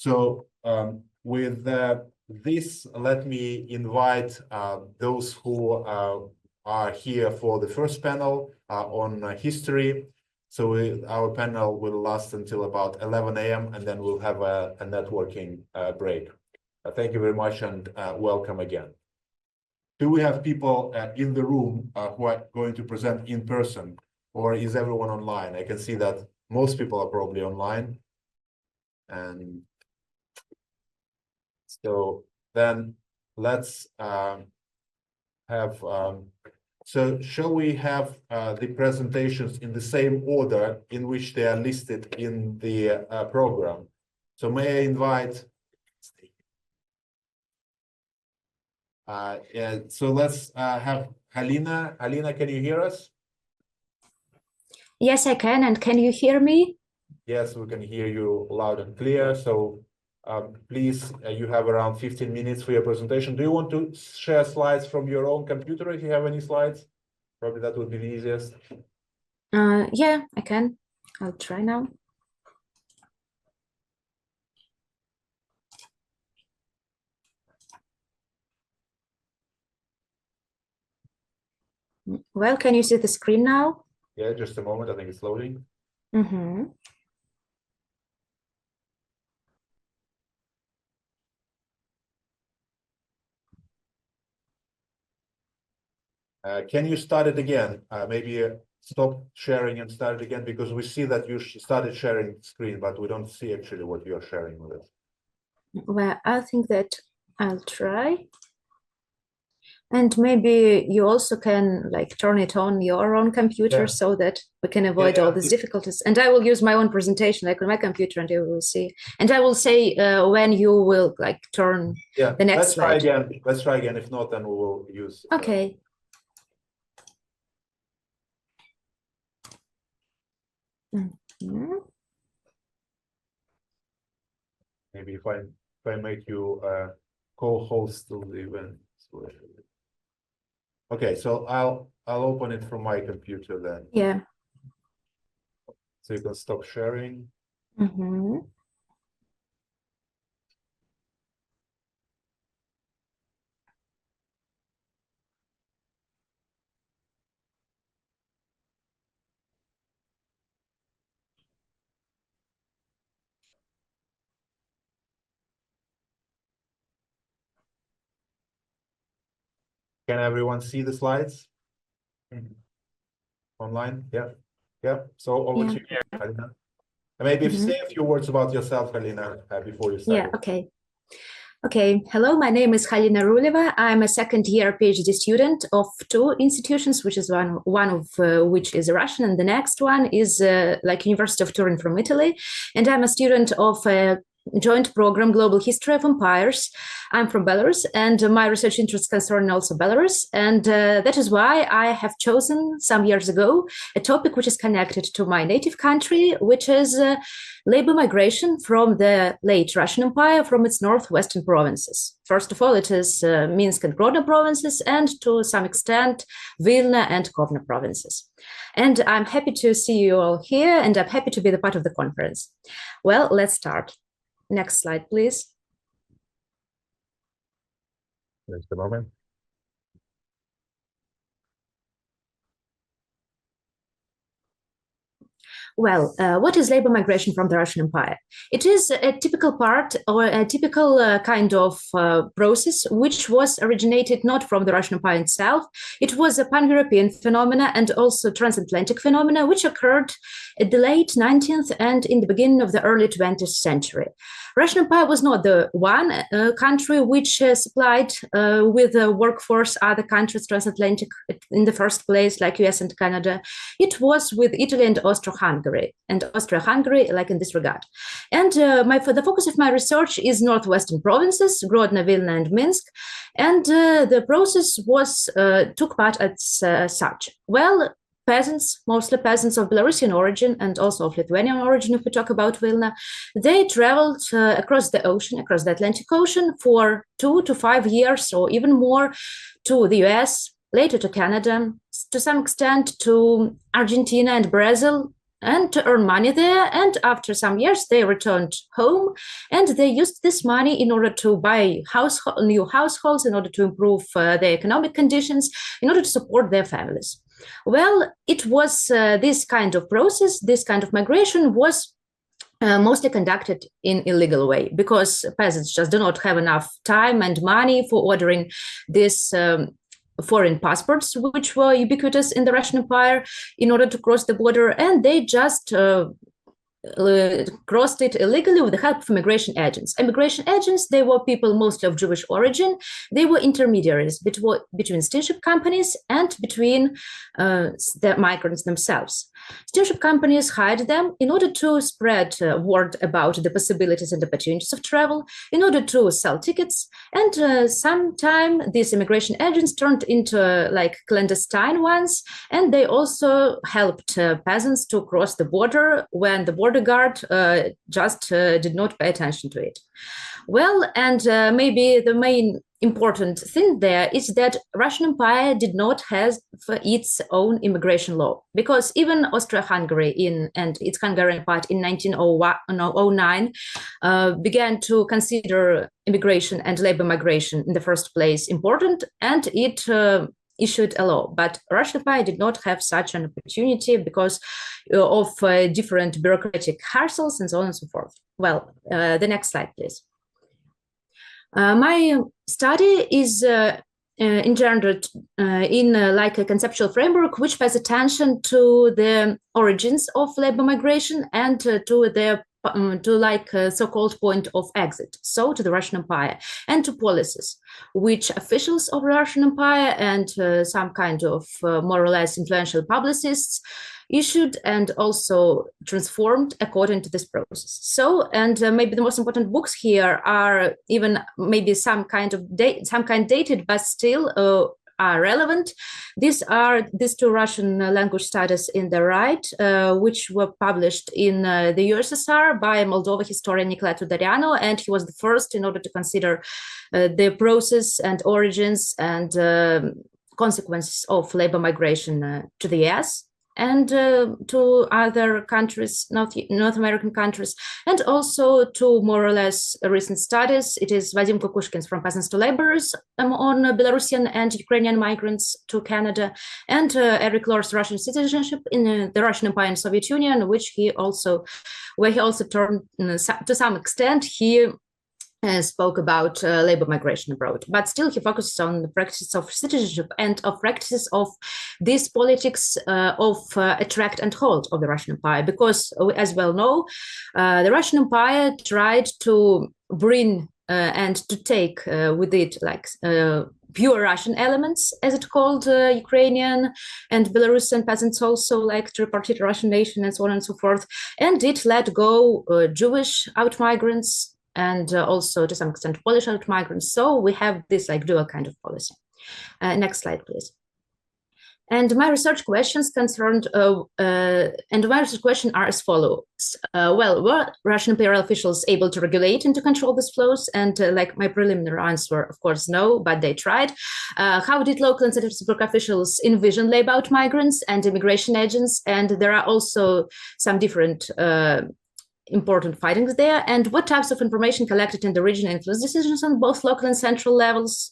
So with this, let me invite those who are here for the first panel on history. So our panel will last until about 11 a.m. and then we'll have a networking break. Thank you very much and welcome again. Do we have people in the room who are going to present in person, or is everyone online? I can see that most people are probably online. And so then let's have, so shall we have the presentations in the same order in which they are listed in the program? So may I invite, so let's have Halina. Halina, can you hear us? Yes, I can. And can you hear me? Yes, we can hear you loud and clear. So please, you have around 15 minutes for your presentation. Do you want to share slides from your own computer if you have any slides? Probably that would be the easiest. Yeah, I can. I'll try now. Well, can you see the screen now? Yeah, just a moment. I think it's loading. Mm-hmm. Can you start it again? Maybe stop sharing and start it again, because we see that you started sharing screen, but we don't see actually what you're sharing with us. Well, I think that I'll try. And maybe you also can like turn it on your own computer so that we can avoid all these difficulties. And I will use my own presentation like on my computer, and you will see. And I will say when you will like turn the next slide. Let's try again. Let's try again. If not, then we will use. Okay. Mm-hmm. Maybe if I make you co-host to the event. Okay, so I'll open it from my computer then. Yeah. So you can stop sharing. Mm-hmm. Can everyone see the slides? Online? Yeah. Yeah. So over to you, Halina. Maybe say a few words about yourself, Halina, before you start. Yeah, okay. Okay, hello, my name is Halina Ruleva. I'm a second-year PhD student of two institutions, which is one of which is Russian, and the next one is like University of Turin from Italy. And I'm a student of a joint program, Global History of Empires. I'm from Belarus, and my research interests concern also Belarus. And that is why I have chosen some years ago a topic which is connected to my native country, which is labor migration from the late Russian Empire from its northwestern provinces. First of all, it is Minsk and Grodno provinces, and to some extent, Vilna and Kovno provinces. And I'm happy to see you all here, and I'm happy to be the part of the conference. Well, let's start. Next slide, please. Just a moment. Well, what is labor migration from the Russian Empire? It is a typical part or a typical kind of process which was originated not from the Russian Empire itself. It was a pan-European phenomena and also transatlantic phenomena which occurred at the late 19th and in the beginning of the early 20th century. Russian Empire was not the one country which supplied with a workforce other countries transatlantic in the first place, like US and Canada. It was with Italy and Austro-Hungary, like in this regard. And the focus of my research is northwestern provinces, Grodno, Vilna, and Minsk. And the process took part as such. Well, peasants, mostly peasants of Belarusian origin and also of Lithuanian origin, if we talk about Vilna, they traveled across the ocean, across the Atlantic Ocean for 2 to 5 years or even more to the US, later to Canada, to some extent to Argentina and Brazil, and to earn money there. And after some years, they returned home, and they used this money in order to buy new households, in order to improve their economic conditions, in order to support their families. Well, it was this kind of process, this kind of migration was mostly conducted in illegal way, because peasants just do not have enough time and money for ordering this foreign passports, which were ubiquitous in the Russian Empire, in order to cross the border, and they just crossed it illegally with the help of immigration agents. Immigration agents, they were people mostly of Jewish origin. They were intermediaries between steamship companies and between the migrants themselves. Steamship companies hired them in order to spread word about the possibilities and opportunities of travel, in order to sell tickets, and sometime these immigration agents turned into like clandestine ones, and they also helped peasants to cross the border when the border guard just did not pay attention to it. Well, and maybe the main important thing there is that Russian Empire did not have its own immigration law, because even Austria-Hungary and its Hungarian part in 1909 began to consider immigration and labor migration in the first place important, and it issued a law. But Russian Empire did not have such an opportunity because of different bureaucratic hassles and so on and so forth. Well, the next slide, please. My study is engendered in like a conceptual framework which pays attention to the origins of labor migration and to like a so-called point of exit, so to the Russian Empire, and to policies which officials of the Russian Empire and some kind of more or less influential publicists issued and also transformed according to this process. So, and maybe the most important books here are even maybe some kind dated, but still are relevant. These are these two Russian language studies in the right, which were published in the USSR by Moldova historian Nicolae Tudorianu, and he was the first in order to consider the process and origins and consequences of labor migration to the US and to other countries, North American countries, and also to more or less recent studies. It is Vadim Kukushkin's From Peasants to Laborers on Belarusian and Ukrainian migrants to Canada, and Eric Lor's Russian citizenship in the Russian Empire and Soviet Union, where he also turned to some extent he spoke about labor migration abroad, but still he focuses on the practice of citizenship and of practices of these politics of attract and hold of the Russian Empire, because as well know, the Russian Empire tried to bring and to take with it like pure Russian elements, as it's called, Ukrainian and Belarusian peasants also like to repartite Russian nation and so on and so forth, and it let go Jewish out-migrants and also to some extent Polish out-migrants. So we have this like dual kind of policy. Next slide, please. And my research questions concerned, are as follows. Well, were Russian imperial officials able to regulate and to control these flows? And like my preliminary answer, of course, no, but they tried. How did local and Petersburg officials envision labor out migrants and immigration agents? And there are also some different important findings there. And what types of information collected in the region influence decisions on both local and central levels?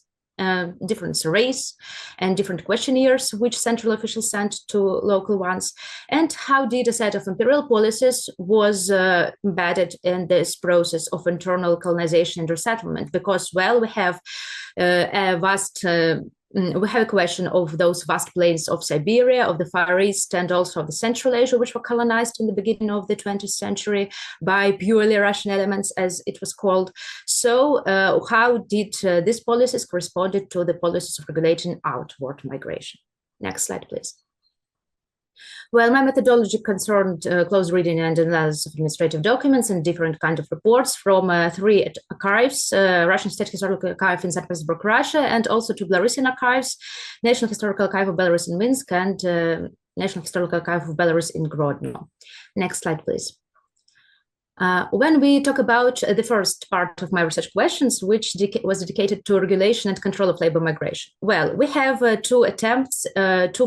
Different surveys and different questionnaires which central officials sent to local ones, and how did a set of imperial policies was embedded in this process of internal colonization and resettlement, because well, we have a vast we have a question of those vast plains of Siberia, of the Far East, and also of the Central Asia, which were colonized in the beginning of the 20th century by purely Russian elements, as it was called. So how did these policies corresponded to the policies of regulating outward migration? Next slide, please. Well, my methodology concerned close reading and analysis of administrative documents and different kinds of reports from 3 archives, Russian State Historical Archive in St. Petersburg, Russia, and also 2 Belarusian archives, National Historical Archive of Belarus in Minsk and National Historical Archive of Belarus in Grodno. Next slide, please. When we talk about the first part of my research questions, which was dedicated to regulation and control of labor migration, well, we have two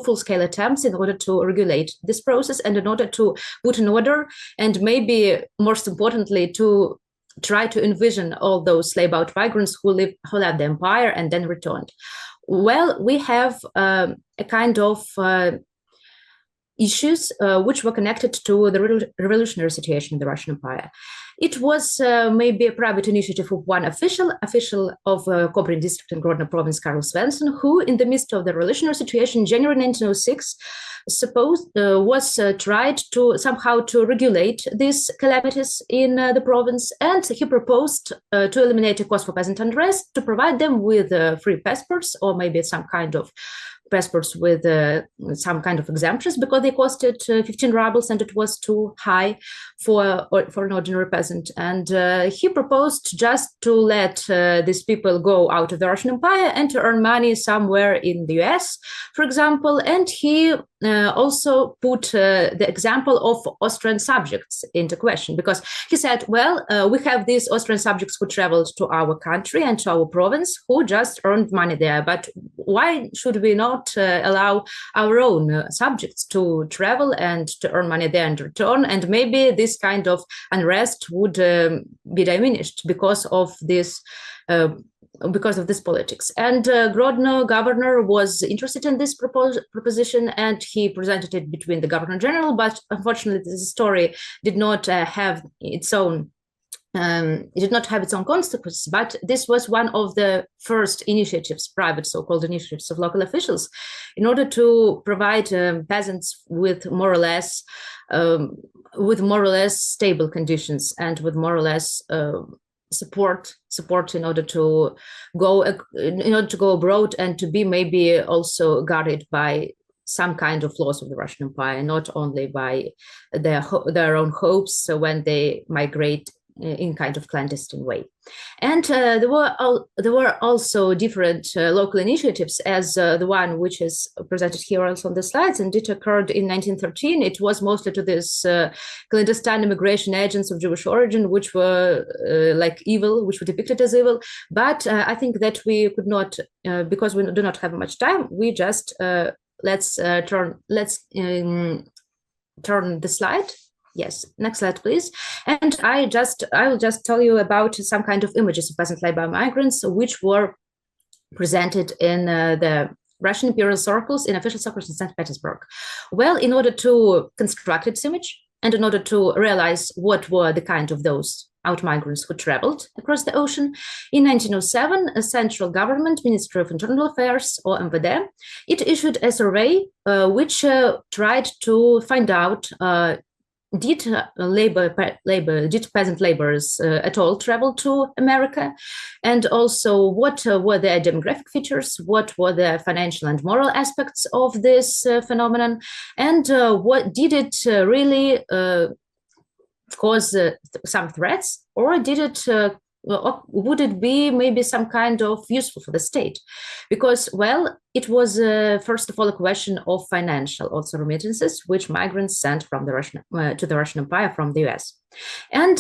full-scale attempts in order to regulate this process and in order to put in order, and maybe most importantly, to try to envision all those slave-out migrants who left the empire and then returned. Well, we have a kind of issues which were connected to the revolutionary situation in the Russian Empire. It was maybe a private initiative of one official of Kobryn district in Grodno province, Karl Svensson, who in the midst of the revolutionary situation in January 1906 was tried to somehow to regulate these calamities in the province, and he proposed to eliminate a cause for peasant unrest, to provide them with free passports or maybe some kind of passports with some kind of exemptions, because they costed 15 rubles and it was too high for an ordinary peasant. And he proposed just to let these people go out of the Russian Empire and to earn money somewhere in the US, for example. And he also put the example of Austrian subjects into question, because he said, well, we have these Austrian subjects who traveled to our country and to our province who just earned money there, but why should we not allow our own subjects to travel and to earn money there and return? And maybe this kind of unrest would be diminished because of this politics. And Grodno governor was interested in this proposition, and he presented it between the governor general, but unfortunately this story did not have its own consequences, but this was one of the first initiatives, private so-called initiatives of local officials, in order to provide peasants with more or less stable conditions and with more or less support in order to go abroad and to be maybe also guarded by some kind of laws of the Russian Empire, not only by their own hopes when they migrate in kind of clandestine way. And there were also different local initiatives, as the one which is presented here also on the slides, and it occurred in 1913. It was mostly to this clandestine immigration agents of Jewish origin, which were like evil, which were depicted as evil. But I think that we could not, because we do not have much time, we just let's turn the slide. Yes, next slide, please. And I will just tell you about some kind of images of peasant labor migrants, which were presented in the Russian imperial circles, in official circles in St. Petersburg. Well, in order to construct its image and in order to realize what were the kind of those out migrants who traveled across the ocean, in 1907, a central government, Ministry of Internal Affairs, or MVD, it issued a survey which tried to find out did peasant laborers at all travel to America, and also what were their demographic features, what were the financial and moral aspects of this phenomenon, and what did it really cause some threats, or did it would it be maybe some kind of useful for the state? Because, well, it was first of all a question of financial also remittances, which migrants sent from the Russian to the Russian Empire from the US. And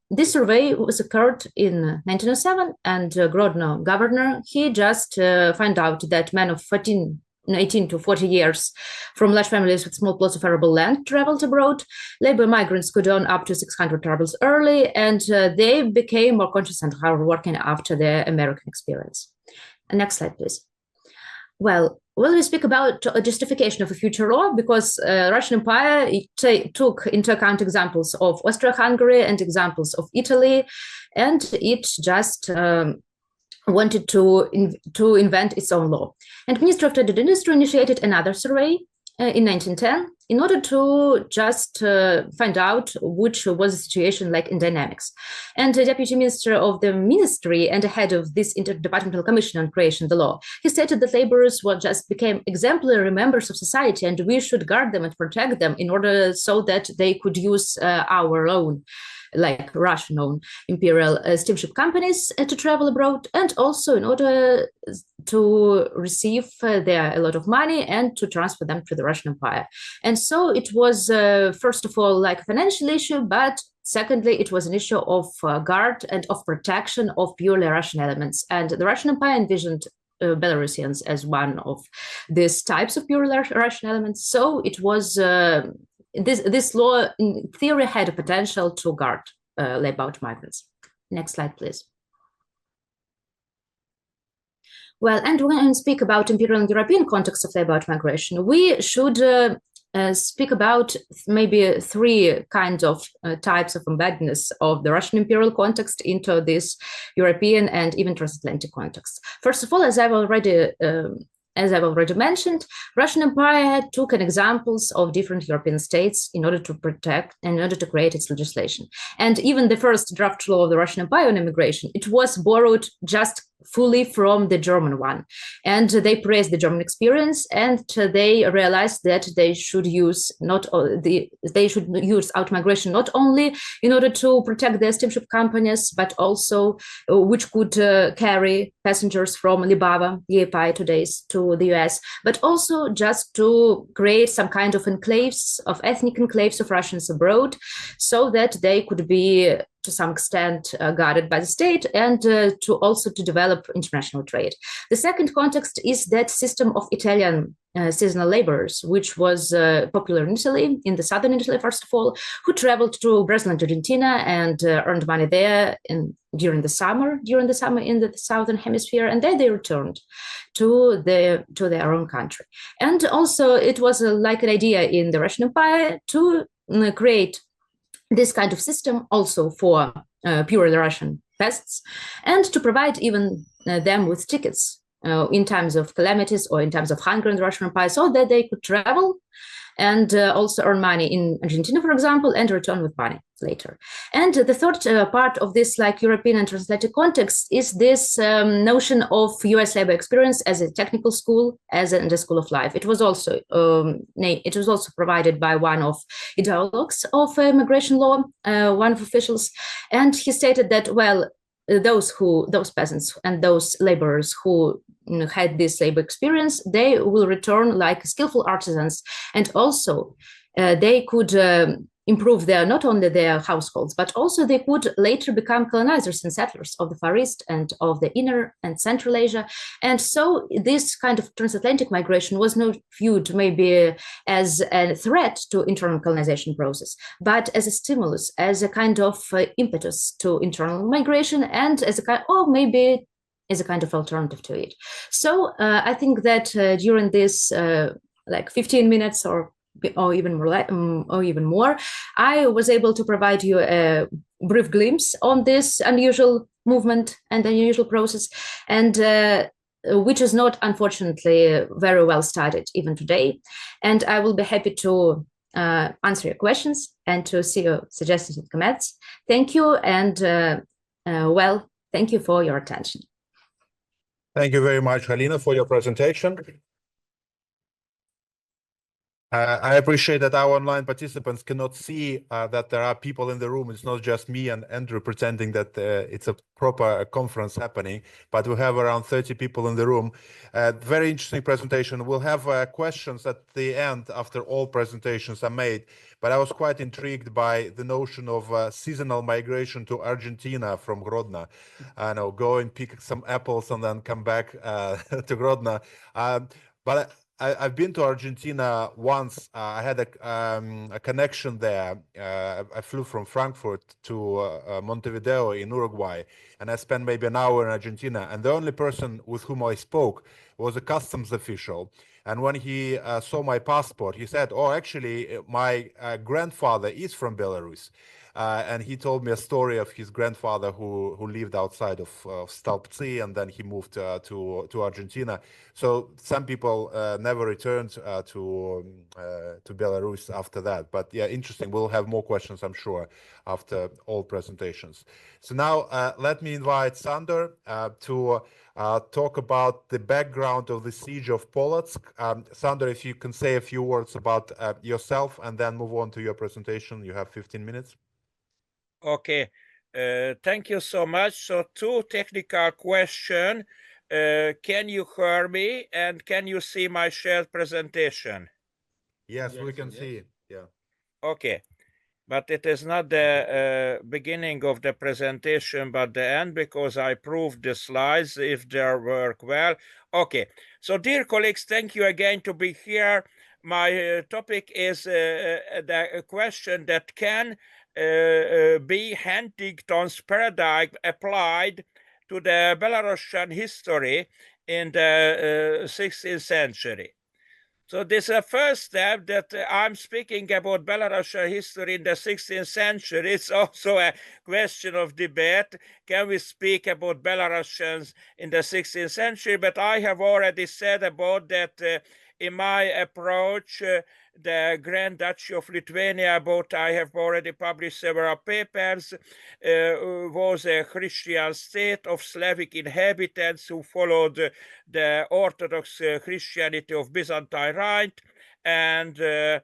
this survey was occurred in 1907, and Grodno governor, he just found out that men of 18 to 40 years from large families with small plots of arable land traveled abroad. Labor migrants could earn up to 600 rubles early, and they became more conscious and hardworking after their American experience. Next slide, please. Well, we speak about justification of a future law, because Russian Empire took into account examples of Austria-Hungary and examples of Italy, and it just wanted to invent its own law. And Ministry of Trade and Industry initiated another survey in 1910 in order to just find out which was the situation like in dynamics. And the Deputy Minister of the Ministry and the head of this Interdepartmental Commission on Creation of the Law, he stated that laborers just became exemplary members of society, and we should guard them and protect them in order so that they could use our own, like Russian-owned imperial steamship companies to travel abroad, and also in order to receive a lot of money and to transfer them to the Russian Empire. And so it was, first of all, like a financial issue, but Secondly, it was an issue of guard and of protection of purely Russian elements. And the Russian Empire envisioned Belarusians as one of these types of purely Russian elements. So it was this law in theory had a potential to guard labour migrants. Next slide, please. Well, and when we speak about imperial and European context of labour migration, we should speak about maybe three kinds of types of embeddedness of the Russian imperial context into this European and even transatlantic context. First of all, as I've already mentioned, Russian Empire took an examples of different European states in order to create its legislation. And even the first draft law of the Russian Empire on immigration, it was borrowed just fully from the German one. And they praised the German experience, and they realized that they should use out-migration not only in order to protect the steamship companies, but also which could carry passengers from Libava, Liepaja today's to the US, but also just to create some kind of enclaves, of ethnic enclaves of Russians abroad, so that they could be to some extent guarded by the state, and to also to develop international trade. The second context is that system of Italian seasonal laborers, which was popular in Italy, in the southern Italy, first of all, who traveled to Brazil and Argentina and earned money there during the summer in the southern hemisphere, and then they returned to their own country. And also it was like an idea in the Russian Empire to create this kind of system also for purely Russian peasants, and to provide even them with tickets in times of calamities or in times of hunger in the Russian Empire, so that they could travel and also earn money in Argentina, for example, and return with money later. And the third part of this like European and transatlantic context is this notion of US labor experience as a technical school, as a school of life. It was also provided by one of ideologues of immigration law, one of officials, and he stated that, well, those peasants and those laborers who had this labor experience, they will return like skillful artisans, and also they could improve not only their households, but also they could later become colonizers and settlers of the Far East and of the Inner and Central Asia. And so this kind of transatlantic migration was not viewed maybe as a threat to internal colonization process, but as a stimulus, as a kind of impetus to internal migration, and as a kind, or maybe as a kind of alternative to it. So I think that during this like 15 minutes or even more, I was able to provide you a brief glimpse on this unusual movement and unusual process, and which is not, unfortunately, very well studied even today. And I will be happy to answer your questions and to see your suggestions and comments. Thank you, and well, thank you for your attention. Thank you very much, Halina, for your presentation. I appreciate that our online participants cannot see that there are people in the room. It's not just me and Andrew pretending that it's a proper conference happening, but we have around 30 people in the room. Very interesting presentation. We'll have questions at the end after all presentations are made, but I was quite intrigued by the notion of seasonal migration to Argentina from Grodno. Go and pick some apples and then come back to Grodno. But I've been to Argentina once. I had a connection there. I flew from Frankfurt to Montevideo in Uruguay, and I spent maybe an hour in Argentina. And the only person with whom I spoke was a customs official. And when he saw my passport, he said, "Oh, actually, my grandfather is from Belarus." And he told me a story of his grandfather who lived outside of Stolpci, and then he moved to Argentina. So some people never returned to Belarus after that. But yeah, interesting. We'll have more questions, I'm sure, after all presentations. So now let me invite Sándor to talk about the background of the siege of Polatsk. Sándor, if you can say a few words about yourself and then move on to your presentation. You have 15 minutes. Okay, thank you so much. So two technical questions. Can you hear me, and can you see my shared presentation? Yes, we can see. Yeah. Okay. but it is not the beginning of the presentation, but the end, because I proved the slides if they work well. Okay, so dear colleagues, thank you again to be here. My topic is the question that can be Huntington's paradigm applied to the Belarusian history in the 16th century. So this is the first step that I'm speaking about Belarusian history in the 16th century. It's also a question of debate. Can we speak about Belarusians in the 16th century? But I have already said about that in my approach, the Grand Duchy of Lithuania, about I have already published several papers, was a Christian state of Slavic inhabitants who followed the Orthodox Christianity of Byzantine Rite, and the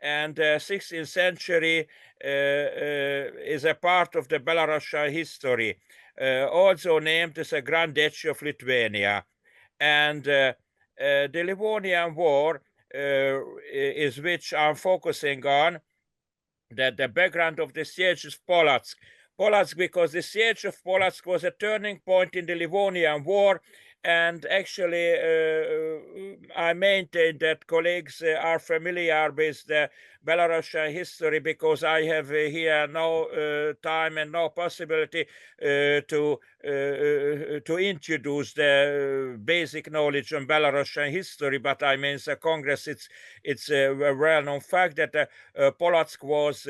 16th century is a part of the Belarusian history, also named as a Grand Duchy of Lithuania. And the Livonian War is which I'm focusing on, that the background of the siege of Polatsk. Because the siege of Polatsk was a turning point in the Livonian War, and actually I maintain that colleagues are familiar with the Belarusian history, because I have here no time and no possibility to introduce the basic knowledge on Belarusian history. But I mean, the Congress, it's a well-known fact that Polatsk was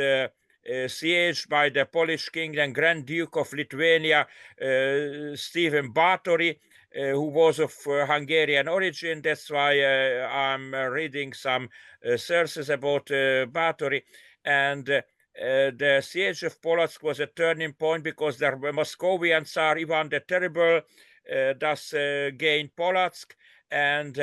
sieged by the Polish king and Grand Duke of Lithuania, Stephen Batory, who was of Hungarian origin. That's why I'm reading some sources about Batory. And the siege of Polatsk was a turning point, because the Moscovian Tsar Ivan the Terrible thus gained Polatsk, and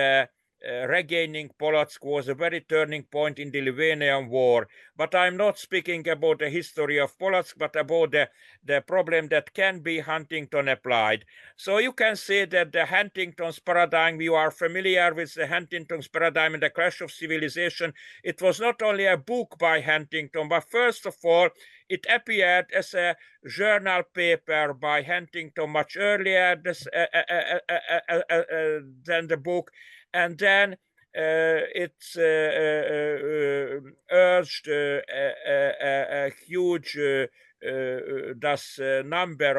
regaining Polatsk was a very turning point in the Livonian War. But I'm not speaking about the history of Polatsk, but about the problem that can be Huntington applied. So you can say that the Huntington's paradigm, you are familiar with the Huntington's paradigm in the Clash of Civilization. It was not only a book by Huntington, but first of all, it appeared as a journal paper by Huntington much earlier than the book. And then it's urged a huge number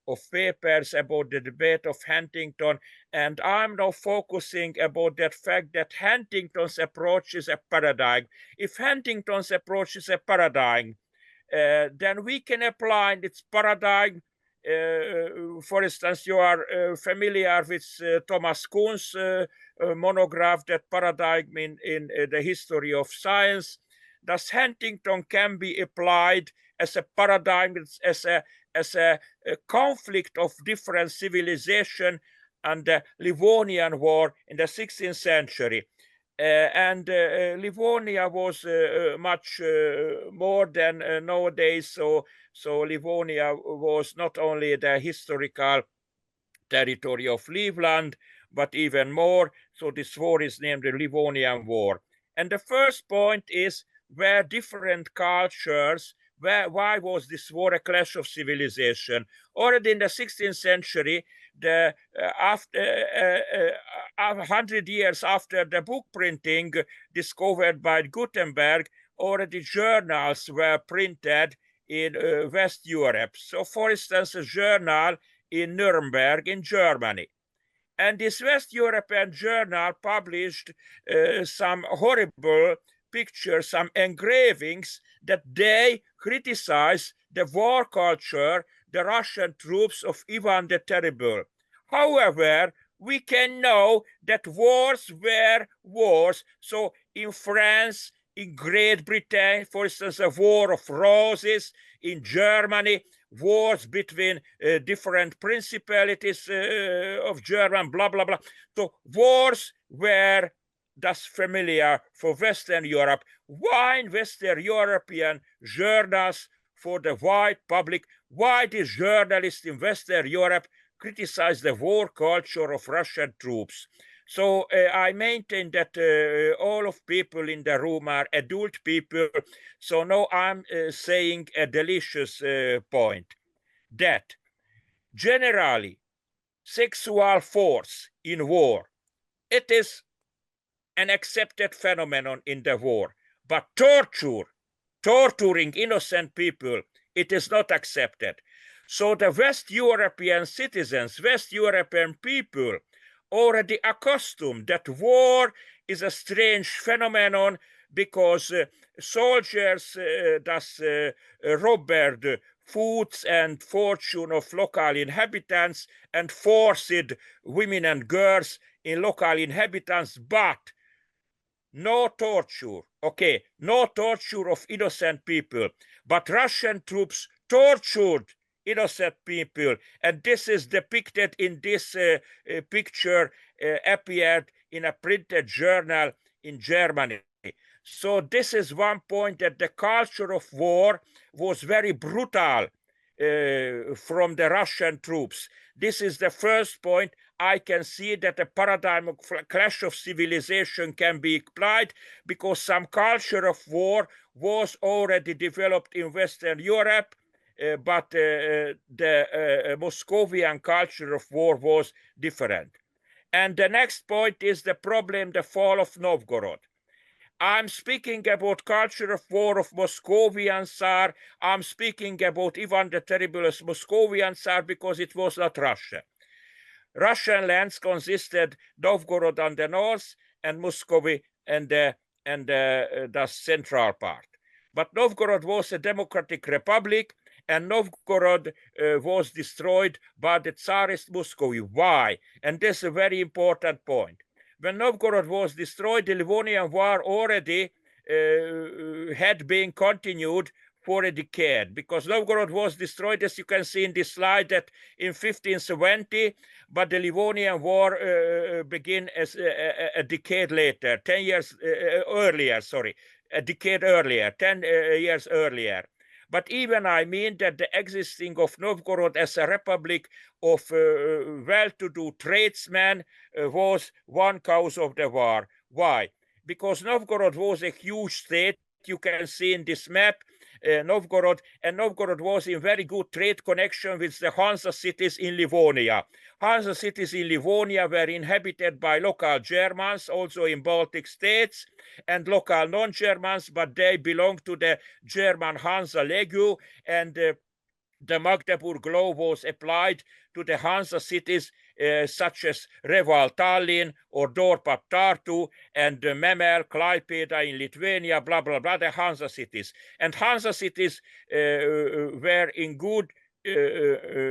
of papers about the debate of Huntington. And I'm now focusing about that fact that Huntington's approach is a paradigm. If Huntington's approach is a paradigm, then we can apply its paradigm. For instance, you are familiar with Thomas Kuhn's monograph, that paradigm in the history of science. Thus, Huntington can be applied as a paradigm, as a conflict of different civilization and the Livonian War in the 16th century. And Livonia was much more than nowadays. So Livonia was not only the historical territory of Livland, but even more. So this war is named the Livonian War. And the first point is where different cultures, why was this war a clash of civilization? Already in the 16th century, after 100 years after the book printing discovered by Gutenberg, already journals were printed in West Europe. So, for instance, a journal in Nuremberg in Germany. And this West European journal published some horrible pictures, some engravings that they criticize the war culture, the Russian troops of Ivan the Terrible. However, we can know that wars were wars. So in France, in Great Britain, for instance, a war of roses, in Germany, wars between different principalities of German, blah, blah, blah. So wars were thus familiar for Western Europe. Why in Western European journals for the wide public, why these journalists in Western Europe criticize the war culture of Russian troops? So I maintain that all of people in the room are adult people. So now I'm saying a delicious point, that generally sexual force in war, it is an accepted phenomenon in the war. But torturing innocent people, it is not accepted. So the West European citizens, West European people, already accustomed that war is a strange phenomenon, because soldiers thus robbed foods and fortune of local inhabitants and forced women and girls in local inhabitants, but no torture, okay, no torture of innocent people, but Russian troops tortured innocent people, and this is depicted in this picture, appeared in a printed journal in Germany. So this is one point, that the culture of war was very brutal from the Russian troops. This is the first point. I can see that a paradigm of clash of civilization can be applied, because some culture of war was already developed in Western Europe, but the Moscovian culture of war was different. And the next point is the problem, the fall of Novgorod. I'm speaking about culture of war of Moscovian Tsar. I'm speaking about Ivan the Terrible as Moscovian Tsar, because it was not Russia. Russian lands consisted Novgorod on the north and Muscovy and the central part. But Novgorod was a democratic republic, and Novgorod was destroyed by the Tsarist Muscovy. Why? And this is a very important point. When Novgorod was destroyed, the Livonian War already had been continued for a decade, because Novgorod was destroyed, as you can see in this slide, that in 1570, but the Livonian War began as a decade later, 10 years earlier, sorry, a decade earlier, 10 years earlier. But even I mean that the existing of Novgorod as a republic of well-to-do tradesmen was one cause of the war. Why? Because Novgorod was a huge state. You can see in this map Novgorod, and Novgorod was in very good trade connection with the Hansa cities in Livonia. Hansa cities in Livonia were inhabited by local Germans, also in Baltic states, and local non-Germans, but they belonged to the German Hansa Legion, and the Magdeburg law was applied to the Hansa cities such as Reval, Tallinn, or Dorpat, Tartu, and Memel, Klaipėda in Lithuania, blah, blah, blah, the Hansa cities. And Hansa cities were in good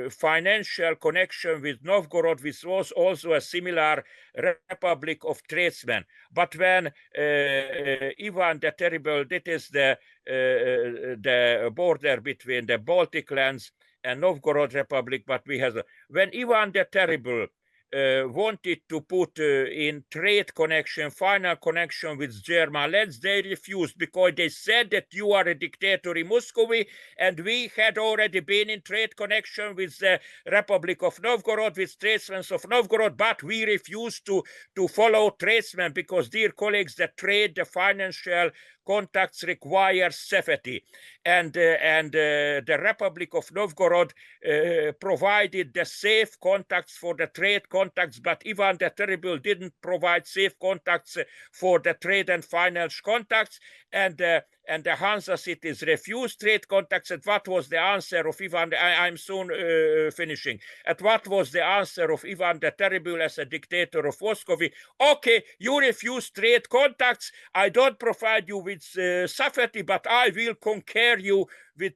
financial connection with Novgorod, which was also a similar republic of tradesmen. But when Ivan the Terrible, that is the border between the Baltic lands and Novgorod Republic, but we have, when Ivan the Terrible wanted to put in trade connection, final connection with German lands, they refused, because they said that you are a dictator in Muscovy, and we had already been in trade connection with the Republic of Novgorod, with tradesmen of Novgorod, but we refused to follow tradesmen, because, dear colleagues, the trade, the financial contacts require safety, and the Republic of Novgorod provided the safe contacts for the trade contacts, but Ivan the Terrible didn't provide safe contacts for the trade and finance contacts, and the Hansa cities refused trade contacts. And what was the answer of Ivan? I'm soon finishing. At what was the answer of Ivan the Terrible as a dictator of Muscovy? Okay, you refuse trade contacts. I don't provide you with safety, but I will conquer you with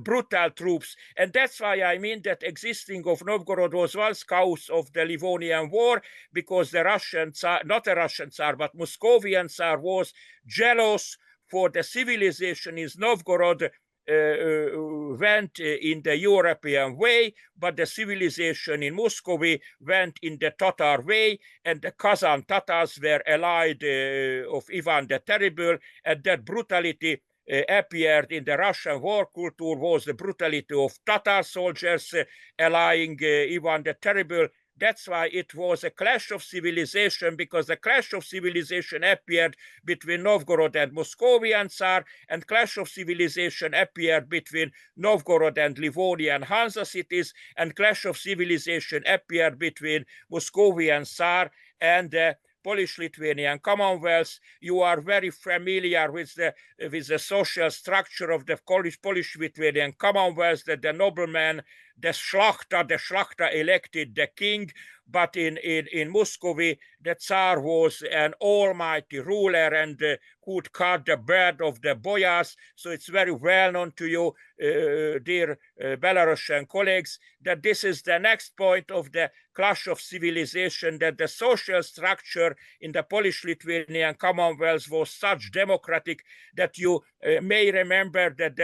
brutal troops. And that's why I mean that existing of Novgorod was one cause of the Livonian War, because the Russian Tsar, not the Russian Tsar, but Moscovian Tsar was jealous for the civilization in Novgorod went in the European way, but the civilization in Muscovy went in the Tatar way, and the Kazan Tatars were allied of Ivan the Terrible, and that brutality appeared in the Russian war culture was the brutality of Tatar soldiers allying Ivan the Terrible That's why it was a clash of civilization, because the clash of civilization appeared between Novgorod and Moscovian Tsar, and clash of civilization appeared between Novgorod and Livonian Hansa cities, and clash of civilization appeared between Moscovian Tsar and the Polish-Lithuanian Commonwealth. You are very familiar with the social structure of the Polish-Lithuanian Commonwealth, that the nobleman, the Shlachta elected the king, but in Muscovy, the Tsar was an almighty ruler and could cut the bread of the boyars. So it's very well known to you, dear Belarusian colleagues, that this is the next point of the clash of civilization, that the social structure in the Polish-Lithuanian Commonwealth was such democratic that you may remember that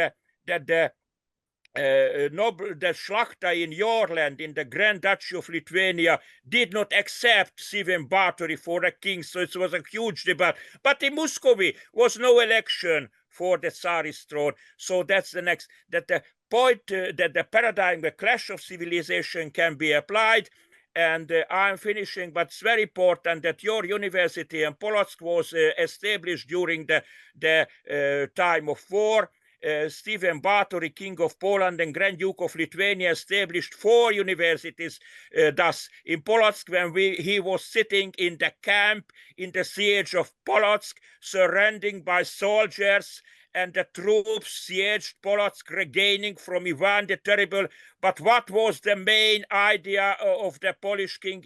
the Shlachta in your land, in the Grand Duchy of Lithuania, did not accept Steven Batory for a king, so it was a huge debate. But in Muscovy was no election for the Tsarist throne. So that's the next, that the point, that the paradigm, the clash of civilization can be applied. And I'm finishing, but it's very important that your university in Polatsk was established during the time of war. Steven Batory, King of Poland and Grand Duke of Lithuania, established 4 universities. Thus, in Polatsk, when he was sitting in the camp in the siege of Polatsk, surrounded by soldiers, and the troops sieged Polatsk, regaining from Ivan the Terrible. But what was the main idea of the Polish King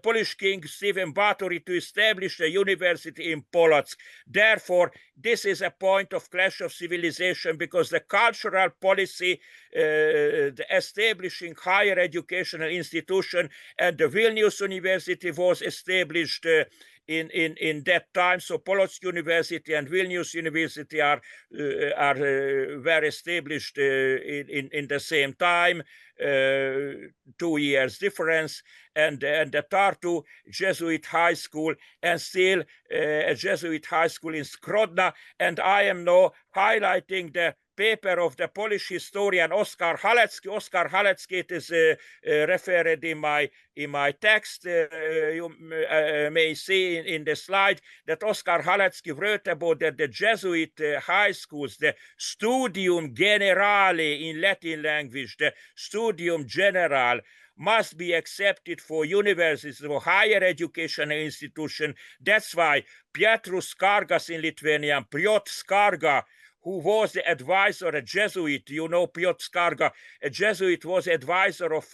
Polish King Steven Batory? To establish a university in Polatsk. Therefore, this is a point of clash of civilization, because the cultural policy, the establishing higher educational institution, and the Vilnius University was established in that time. So Polotsk University and Vilnius University are were established in the same time, 2 years difference, and the Tartu Jesuit High School, and still a Jesuit High School in Skrodna. And I am now highlighting the paper of the Polish historian Oskar Halecki. Oskar Halecki, it is referred in my text. You may see in the slide that Oskar Halecki wrote about that the Jesuit high schools, the Studium Generale in Latin language, the Studium General, must be accepted for universities, for higher educational institution. That's why Piotr Skargas in Lithuania, Piotr Skarga, who was the advisor, a Jesuit, you know Piotr Skarga, a Jesuit, was advisor of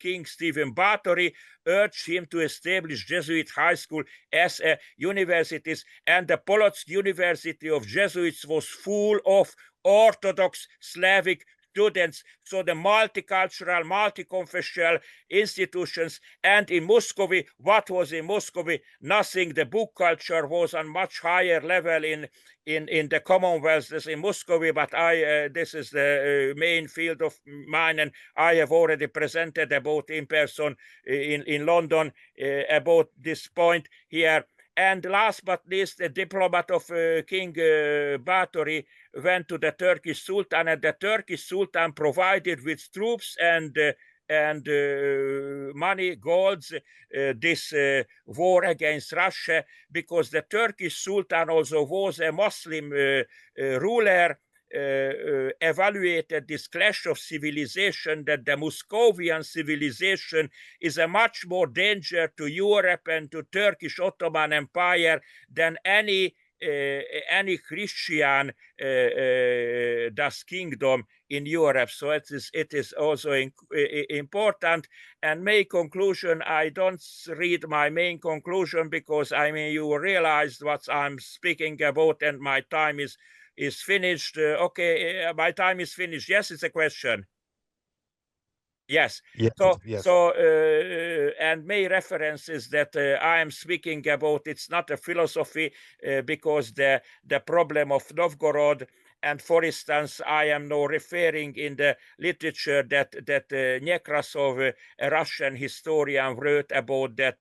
King Steven Batory, urged him to establish Jesuit high school as a universities, and the Polotsk University of Jesuits was full of Orthodox Slavic students, so the multicultural, multi-confessional institutions. And in Muscovy, what was in Muscovy? Nothing. The book culture was on much higher level in the Commonwealth as in Muscovy, but this is the main field of mine, and I have already presented about in person in London about this point here. And last but least, the diplomat of King Batory went to the Turkish Sultan, and the Turkish Sultan provided with troops and money, golds, this war against Russia, because the Turkish Sultan also was a Muslim ruler, evaluated this clash of civilization, that the Muscovian civilization is a much more danger to Europe and to Turkish Ottoman Empire than any Christian das kingdom in Europe. So it is also important. And main conclusion, I don't read my main conclusion, because I mean you realized what I'm speaking about, and my time is finished. Okay, my time is finished. Yes, it's a question. Yes. Yes, So, yes. And main reference is that I am speaking about, it's not a philosophy, because the problem of Novgorod, and for instance, I am now referring in the literature that Nekrasov, a Russian historian, wrote about that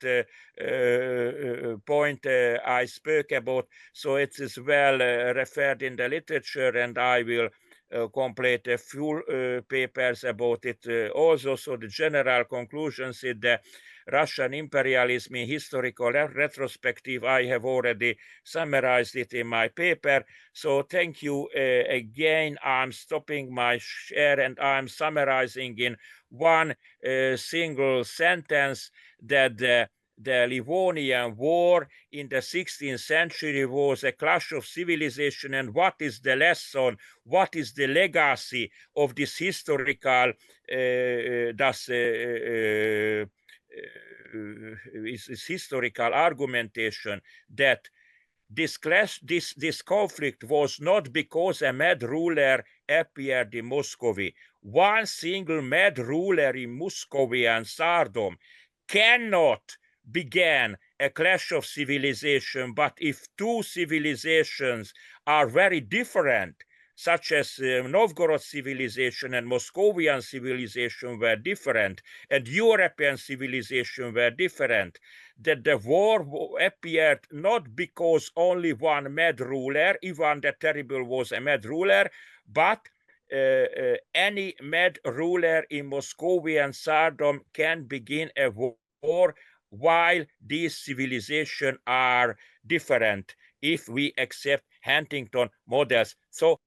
point I spoke about. So it is well referred in the literature, and I will complete a few papers about it also. So the general conclusions is the Russian imperialism in historical retrospective. I have already summarized it in my paper. So thank you again. I'm stopping my share and I'm summarizing in one single sentence that the Livonian War in the 16th century was a clash of civilization. And what is the lesson? What is the legacy of this historical is historical argumentation that this conflict was not because a mad ruler appeared in Muscovy. One single mad ruler in Moscovian Tsardom cannot begin a clash of civilization, but if two civilizations are very different, such as Novgorod civilization and Moscovian civilization were different, and European civilization were different, that the war appeared not because only one mad ruler, Ivan the Terrible was a mad ruler, but any mad ruler in Moscovian Tsardom can begin a war while these civilizations are different if we accept Huntington models. So,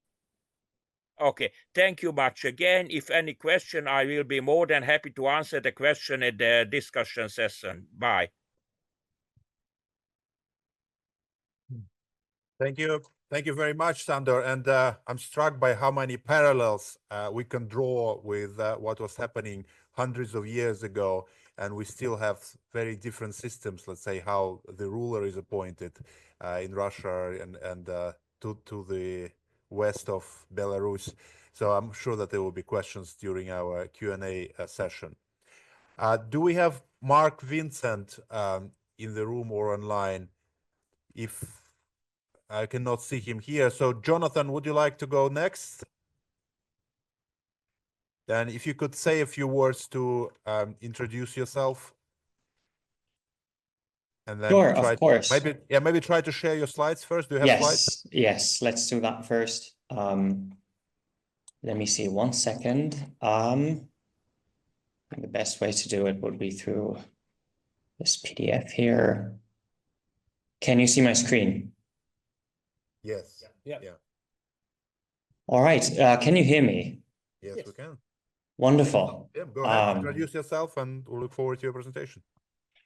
okay, thank you much again. If any question, I will be more than happy to answer the question at the discussion session. Bye. Thank you. Thank you very much, Sándor. And I'm struck by how many parallels we can draw with what was happening hundreds of years ago. And we still have very different systems, let's say, how the ruler is appointed in Russia and to the west of Belarus. So I'm sure that there will be questions during our Q&A session. Do we have Mark Vincent in the room or online? If I cannot see him here. So Jonathan, would you like to go next? Then if you could say a few words to introduce yourself. And then Sure, of course. Maybe try to share your slides first. Do you have slides? Yes, let's do that first. Let me see, 1 second. The best way to do it would be through this PDF here. Can you see my screen? Yes. Yeah. All right. Can you hear me? Yes, we can. Wonderful. Yeah, go ahead, introduce yourself, and we'll look forward to your presentation.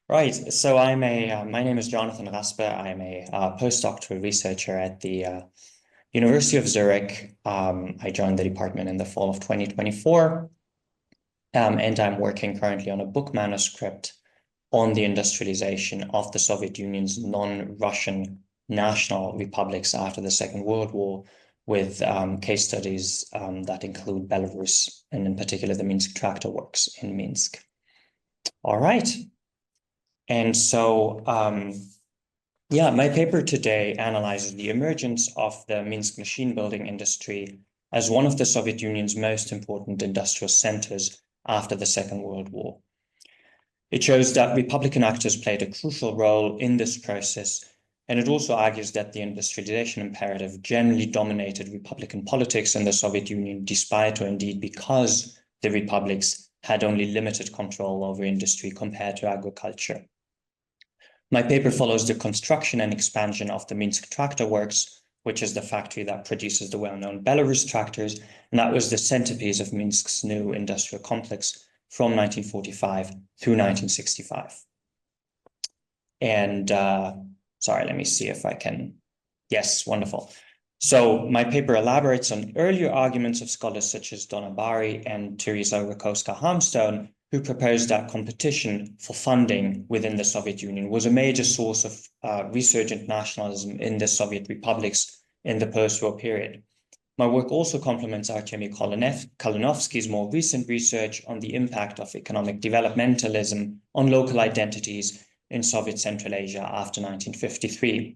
Right. So I'm my name is Jonathan Raspe. I'm a postdoctoral researcher at the University of Zurich. I joined the department in the fall of 2024. And I'm working currently on a book manuscript on the industrialization of the Soviet Union's non-Russian national republics after the Second World War, with case studies that include Belarus, and in particular the Minsk tractor works in Minsk. All right. And so, yeah, my paper today analyzes the emergence of the Minsk machine building industry as one of the Soviet Union's most important industrial centers after the Second World War. It shows that Republican actors played a crucial role in this process, and it also argues that the industrialization imperative generally dominated Republican politics in the Soviet Union, despite or indeed because the republics had only limited control over industry compared to agriculture. My paper follows the construction and expansion of the Minsk Tractor Works, which is the factory that produces the well-known Belarus tractors, and that was the centerpiece of Minsk's new industrial complex from 1945 through 1965. And sorry, let me see if I can. Yes, wonderful. So my paper elaborates on earlier arguments of scholars such as Donna Barry and Teresa Rakowska-Harmstone, who proposed that competition for funding within the Soviet Union was a major source of resurgent nationalism in the Soviet republics in the post-war period. My work also complements Artemy Kalinovsky's more recent research on the impact of economic developmentalism on local identities in Soviet Central Asia after 1953.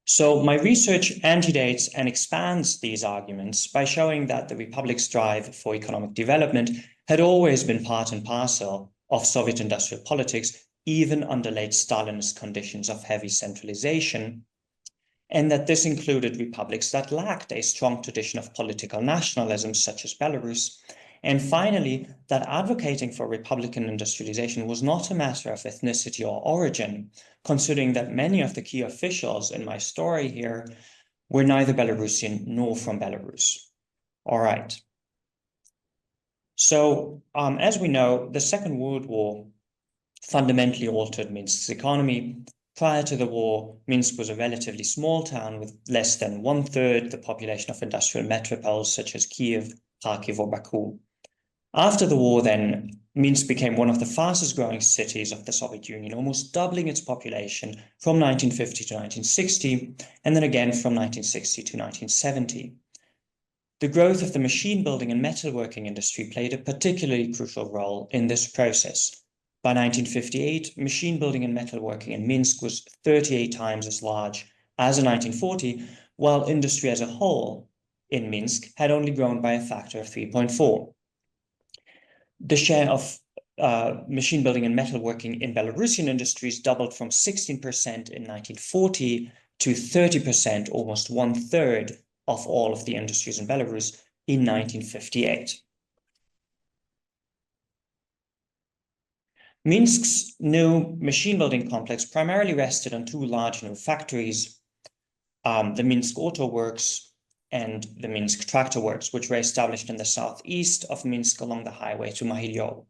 So my research antedates and expands these arguments by showing that the republic's drive for economic development had always been part and parcel of Soviet industrial politics, even under late Stalinist conditions of heavy centralization. and that this included republics that lacked a strong tradition of political nationalism, such as Belarus. And finally, that advocating for Republican industrialization was not a matter of ethnicity or origin, considering that many of the key officials in my story here were neither Belarusian nor from Belarus. All right. So, as we know, the Second World War fundamentally altered Minsk's economy. Prior to the war, Minsk was a relatively small town with less than 1/3 the population of industrial metropoles such as Kiev, Kharkiv, or Baku. After the war, then, Minsk became one of the fastest growing cities of the Soviet Union, almost doubling its population from 1950 to 1960, and then again from 1960 to 1970. The growth of the machine building and metalworking industry played a particularly crucial role in this process. By 1958, machine building and metalworking in Minsk was 38 times as large as in 1940, while industry as a whole in Minsk had only grown by a factor of 3.4. The share of machine building and metalworking in Belarusian industries doubled from 16% in 1940 to 30%, almost 1/3 of all of the industries in Belarus in 1958. Minsk's new machine building complex primarily rested on two large new factories, the Minsk Auto Works and the Minsk Tractor Works, which were established in the southeast of Minsk along the highway to Mahilyo.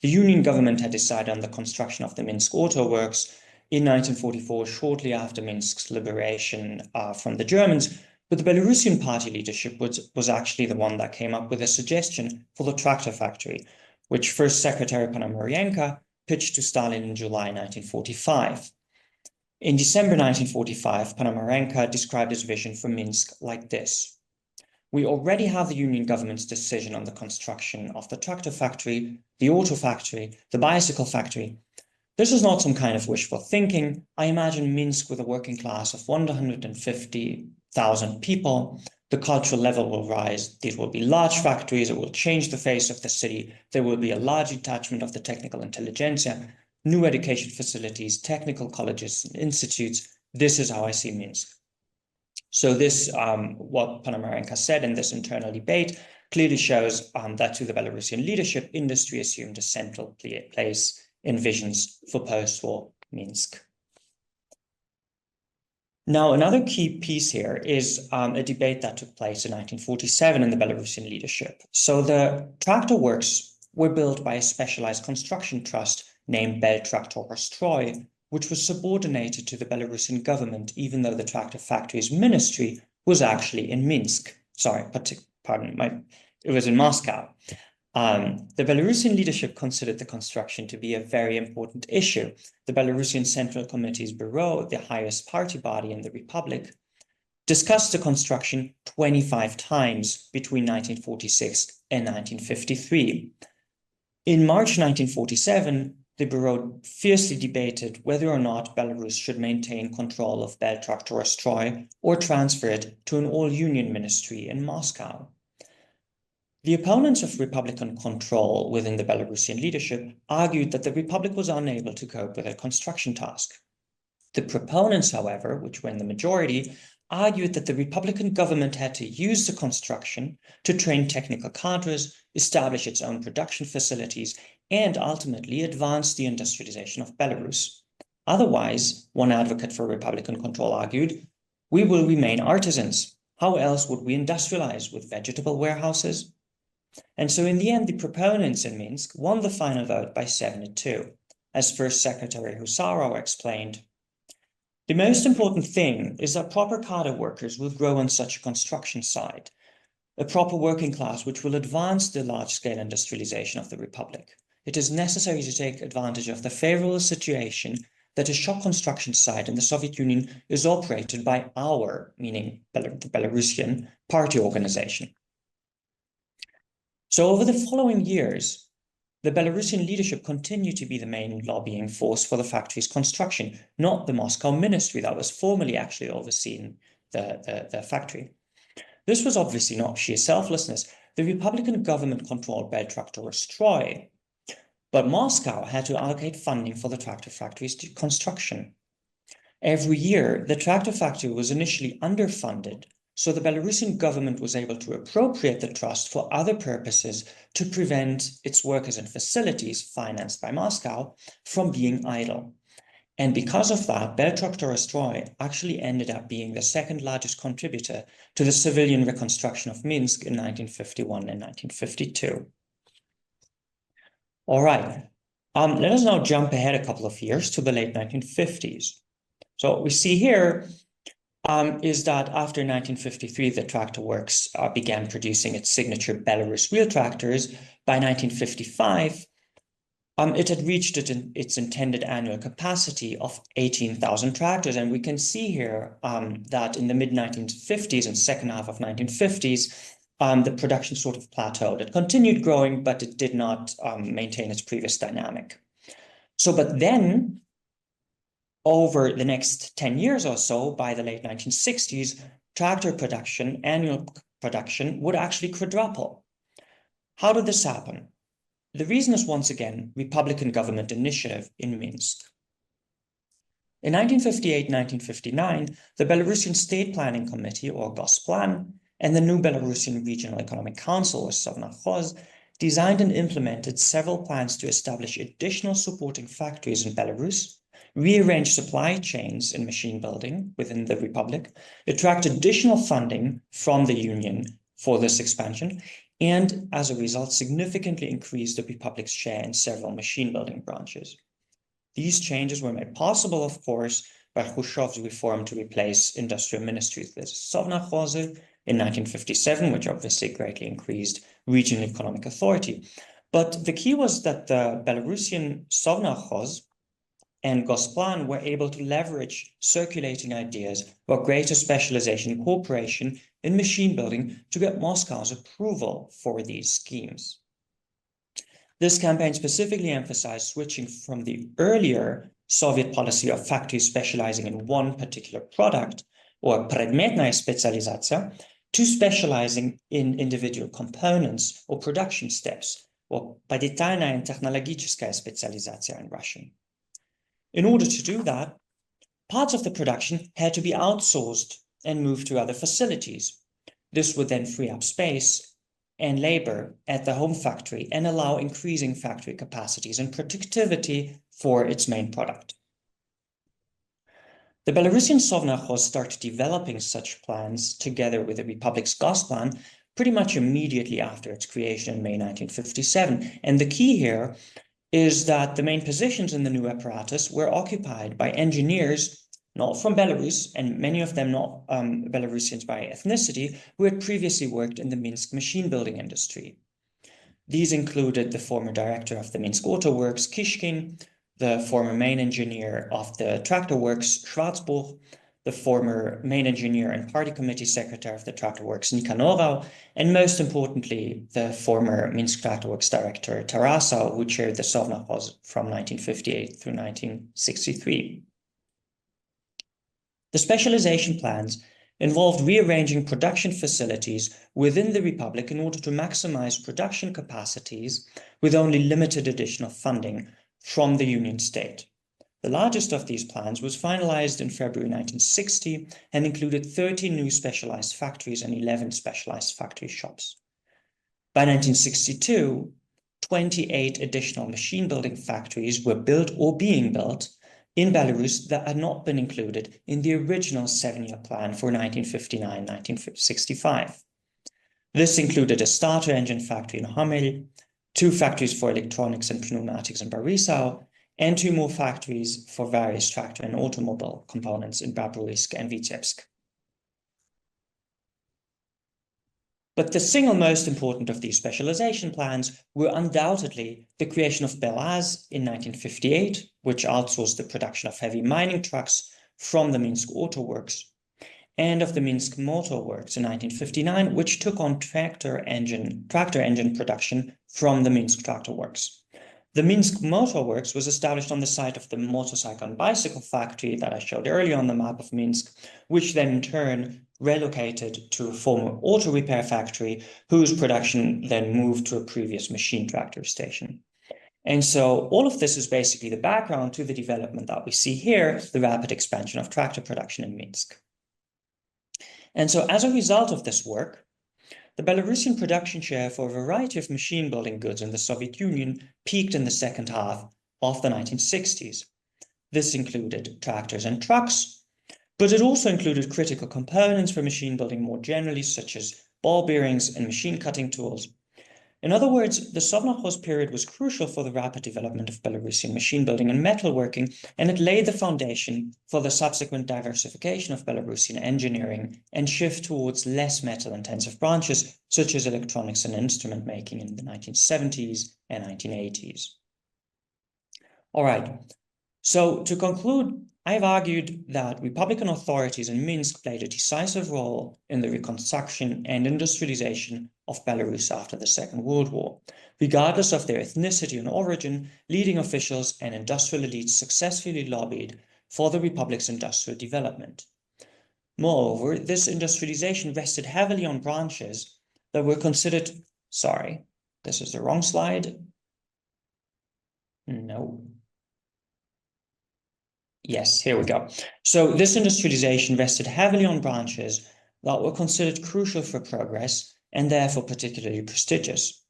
The Union government had decided on the construction of the Minsk Auto Works in 1944, shortly after Minsk's liberation from the Germans, but the Belarusian party leadership was actually the one that came up with a suggestion for the tractor factory, which First Secretary Ponomarenko pitched to Stalin in July 1945. In December 1945, Ponomarenko described his vision for Minsk like this: "We already have the Union government's decision on the construction of the tractor factory, the auto factory, the bicycle factory. This is not some kind of wishful thinking. I imagine Minsk with a working class of 150,000 people. The cultural level will rise. These will be large factories. It will change the face of the city. There will be a large detachment of the technical intelligentsia, new education facilities, technical colleges and institutes. This is how I see Minsk." So this, what Ponomarenko said in this internal debate, clearly shows that to the Belarusian leadership, industry assumed a central place in visions for post-war Minsk. Now, another key piece here is a debate that took place in 1947 in the Belarusian leadership. So the tractor works were built by a specialized construction trust named Beltraktorostroy, which was subordinated to the Belarusian government, even though the tractor factory's ministry was actually in Minsk. It was in Moscow. The Belarusian leadership considered the construction to be a very important issue. The Belarusian Central Committee's bureau, the highest party body in the republic, discussed the construction 25 times between 1946 and 1953. In March 1947, the bureau fiercely debated whether or not Belarus should maintain control of Beltraktorostroy or transfer it to an all-union ministry in Moscow. The opponents of Republican control within the Belarusian leadership argued that the Republic was unable to cope with a construction task. The proponents, however, which were in the majority, argued that the Republican government had to use the construction to train technical cadres, establish its own production facilities, and ultimately advance the industrialization of Belarus. Otherwise, one advocate for Republican control argued, we will remain artisans. How else would we industrialize, with vegetable warehouses? And so in the end, the proponents in Minsk won the final vote by 7-2. As First Secretary Husarov explained, the most important thing is that proper cadre workers will grow on such a construction site, a proper working class which will advance the large-scale industrialization of the Republic. It is necessary to take advantage of the favorable situation that a shock construction site in the Soviet Union is operated by our, meaning the Belarusian, party organization. So over the following years, the Belarusian leadership continued to be the main lobbying force for the factory's construction, not the Moscow ministry that was formerly actually overseeing the factory. This was obviously not sheer selflessness. The Republican government controlled Beltraktorostroy, but Moscow had to allocate funding for the tractor factory's construction. Every year, the tractor factory was initially underfunded, so the Belarusian government was able to appropriate the trust for other purposes to prevent its workers and facilities, financed by Moscow, from being idle. And because of that, Beltraktorostroy actually ended up being the second largest contributor to the civilian reconstruction of Minsk in 1951 and 1952. All right, let us now jump ahead a couple of years to the late 1950s. So what we see here is that after 1953, the tractor works began producing its signature Belarus wheel tractors. By 1955, it had reached its intended annual capacity of 18,000 tractors. And we can see here that in the mid-1950s and second half of 1950s, the production sort of plateaued. It continued growing, but it did not maintain its previous dynamic. But then, over the next 10 years or so, by the late 1960s, tractor production, annual production, would actually quadruple. How did this happen? The reason is once again Republican government initiative in Minsk. In 1958-1959, the Belarusian State Planning Committee, or Gosplan, and the new Belarusian Regional Economic Council, or Sovnarkhoz, designed and implemented several plans to establish additional supporting factories in Belarus, rearrange supply chains in machine building within the Republic, attract additional funding from the Union for this expansion, and as a result, significantly increase the Republic's share in several machine building branches. These changes were made possible, of course, by Khrushchev's reform to replace industrial ministries with Sovnarkhoz in 1957, which obviously greatly increased regional economic authority. But the key was that the Belarusian Sovnarkhoz and Gosplan were able to leverage circulating ideas about greater specialization and cooperation in machine building to get Moscow's approval for these schemes. This campaign specifically emphasized switching from the earlier Soviet policy of factories specializing in one particular product, or предметная специализация, to specializing in individual components or production steps, or подетальная технологическая специализация in Russian. In order to do that, parts of the production had to be outsourced and moved to other facilities. This would then free up space and labor at the home factory and allow increasing factory capacities and productivity for its main product. The Belarusian Sovnarkhoz started developing such plans together with the Republic's Gosplan pretty much immediately after its creation in May 1957. And the key here is that the main positions in the new apparatus were occupied by engineers not from Belarus, and many of them not Belarusians by ethnicity, who had previously worked in the Minsk machine building industry. These included the former director of the Minsk Auto Works, Kishkin, the former main engineer of the tractor works, Schwarzbuch, the former main engineer and party committee secretary of the tractor works, Nikanorov, and most importantly, the former Minsk tractor works director, Tarasov, who chaired the Sovnarkhoz from 1958 through 1963. The specialization plans involved rearranging production facilities within the Republic in order to maximize production capacities with only limited additional funding from the Union state. The largest of these plans was finalized in February 1960 and included 30 new specialized factories and 11 specialized factory shops. By 1962, 28 additional machine building factories were built or being built in Belarus that had not been included in the original 7-year plan for 1959-1965. This included a starter engine factory in Homel, 2 factories for electronics and pneumatics in Borisov, and 2 more factories for various tractor and automobile components in Belarusk and Vitebsk. But the single most important of these specialization plans were undoubtedly the creation of Belaz in 1958, which outsourced the production of heavy mining trucks from the Minsk Auto Works, and of the Minsk Motor Works in 1959, which took on tractor engine production from the Minsk Tractor Works. The Minsk Motor Works was established on the site of the motorcycle and bicycle factory that I showed earlier on the map of Minsk, which then in turn relocated to a former auto repair factory, whose production then moved to a previous machine tractor station. And so all of this is basically the background to the development that we see here, the rapid expansion of tractor production in Minsk. And so as a result of this work, the Belarusian production share for a variety of machine building goods in the Soviet Union peaked in the second half of the 1960s. This included tractors and trucks, but it also included critical components for machine building more generally, such as ball bearings and machine cutting tools. In other words, the Sovnarkhoz period was crucial for the rapid development of Belarusian machine building and metalworking, and it laid the foundation for the subsequent diversification of Belarusian engineering and shift towards less metal-intensive branches, such as electronics and instrument making in the 1970s and 1980s. All right, so to conclude, I've argued that Republican authorities in Minsk played a decisive role in the reconstruction and industrialization of Belarus after the Second World War. Regardless of their ethnicity and origin, leading officials and industrial elites successfully lobbied for the republic's industrial development. Moreover, this industrialization rested heavily on branches that were considered, sorry, this is the wrong slide. No. Yes, here we go. So this industrialization rested heavily on branches that were considered crucial for progress and therefore particularly prestigious.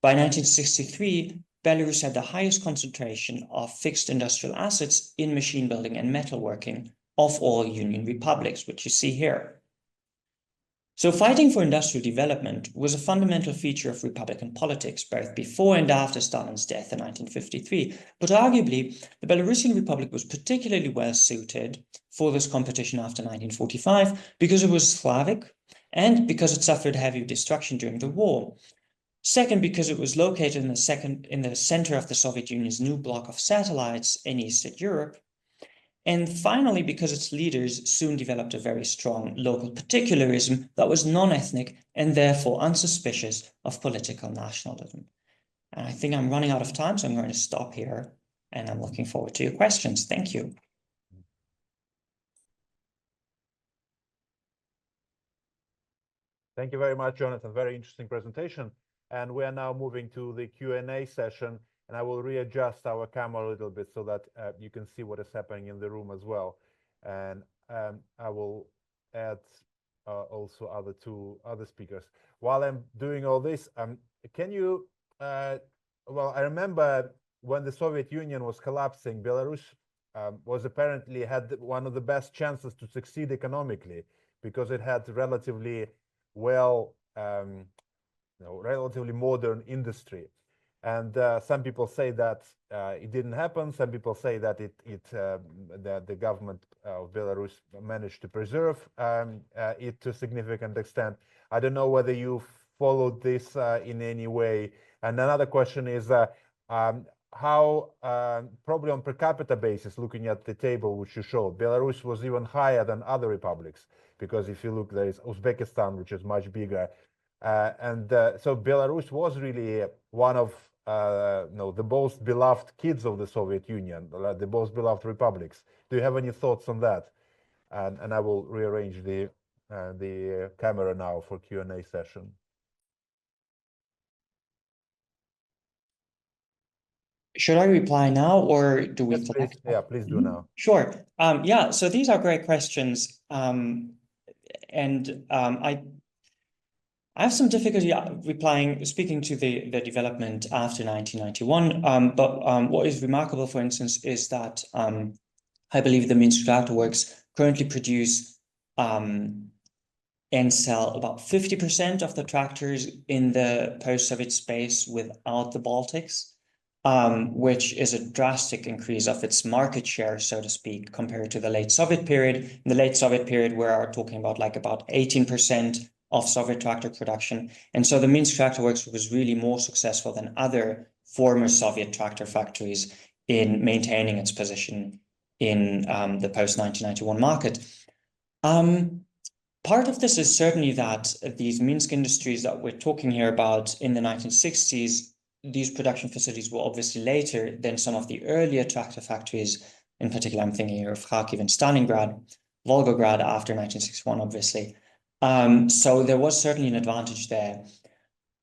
By 1963, Belarus had the highest concentration of fixed industrial assets in machine building and metalworking of all Union republics, which you see here. So fighting for industrial development was a fundamental feature of Republican politics, both before and after Stalin's death in 1953. But arguably, the Belarusian Republic was particularly well suited for this competition after 1945 because it was Slavic and because it suffered heavy destruction during the war. Second, because it was located in the center of the Soviet Union's new bloc of satellites in Eastern Europe. And finally, because its leaders soon developed a very strong local particularism that was non-ethnic and therefore unsuspicious of political nationalism. And I think I'm running out of time, so I'm going to stop here, and I'm looking forward to your questions. Thank you. Thank you very much, Jonathan. Very interesting presentation. And we are now moving to the Q&A session. And I will readjust our camera a little bit so that you can see what is happening in the room as well. And I will add also other speakers. While I'm doing all this, can you, well, I remember when the Soviet Union was collapsing, Belarus was apparently had one of the best chances to succeed economically because it had relatively relatively modern industry. And some people say that it didn't happen. Some people say that the government of Belarus managed to preserve it to a significant extent. I don't know whether you followed this in any way. And another question is how, probably on per capita basis, looking at the table which you showed, Belarus was even higher than other republics. Because if you look, there is Uzbekistan, which is much bigger. So Belarus was really one of the most beloved kids of the Soviet Union, the most beloved republics. Do you have any thoughts on that? And I will rearrange the camera now for Q&A session. Should I reply now, or do we? Yes, please. Yeah, please do now. Sure. Yeah. So these are great questions, I have some difficulty speaking to the development after 1991, but what is remarkable, for instance, is that I believe the Minsk tractor works currently produce and sell about 50% of the tractors in the post-Soviet space without the Baltics, which is a drastic increase of its market share, so to speak, compared to the late Soviet period. In the late Soviet period, we're talking about about 18% of Soviet tractor production. And so the Minsk Tractor Works was really more successful than other former Soviet tractor factories in maintaining its position in the post-1991 market. Part of this is certainly that these Minsk industries that we're talking here about in the 1960s, these production facilities were obviously later than some of the earlier tractor factories. In particular, I'm thinking here of Kharkiv and Stalingrad, Volgograd after 1961, obviously. So there was certainly an advantage there.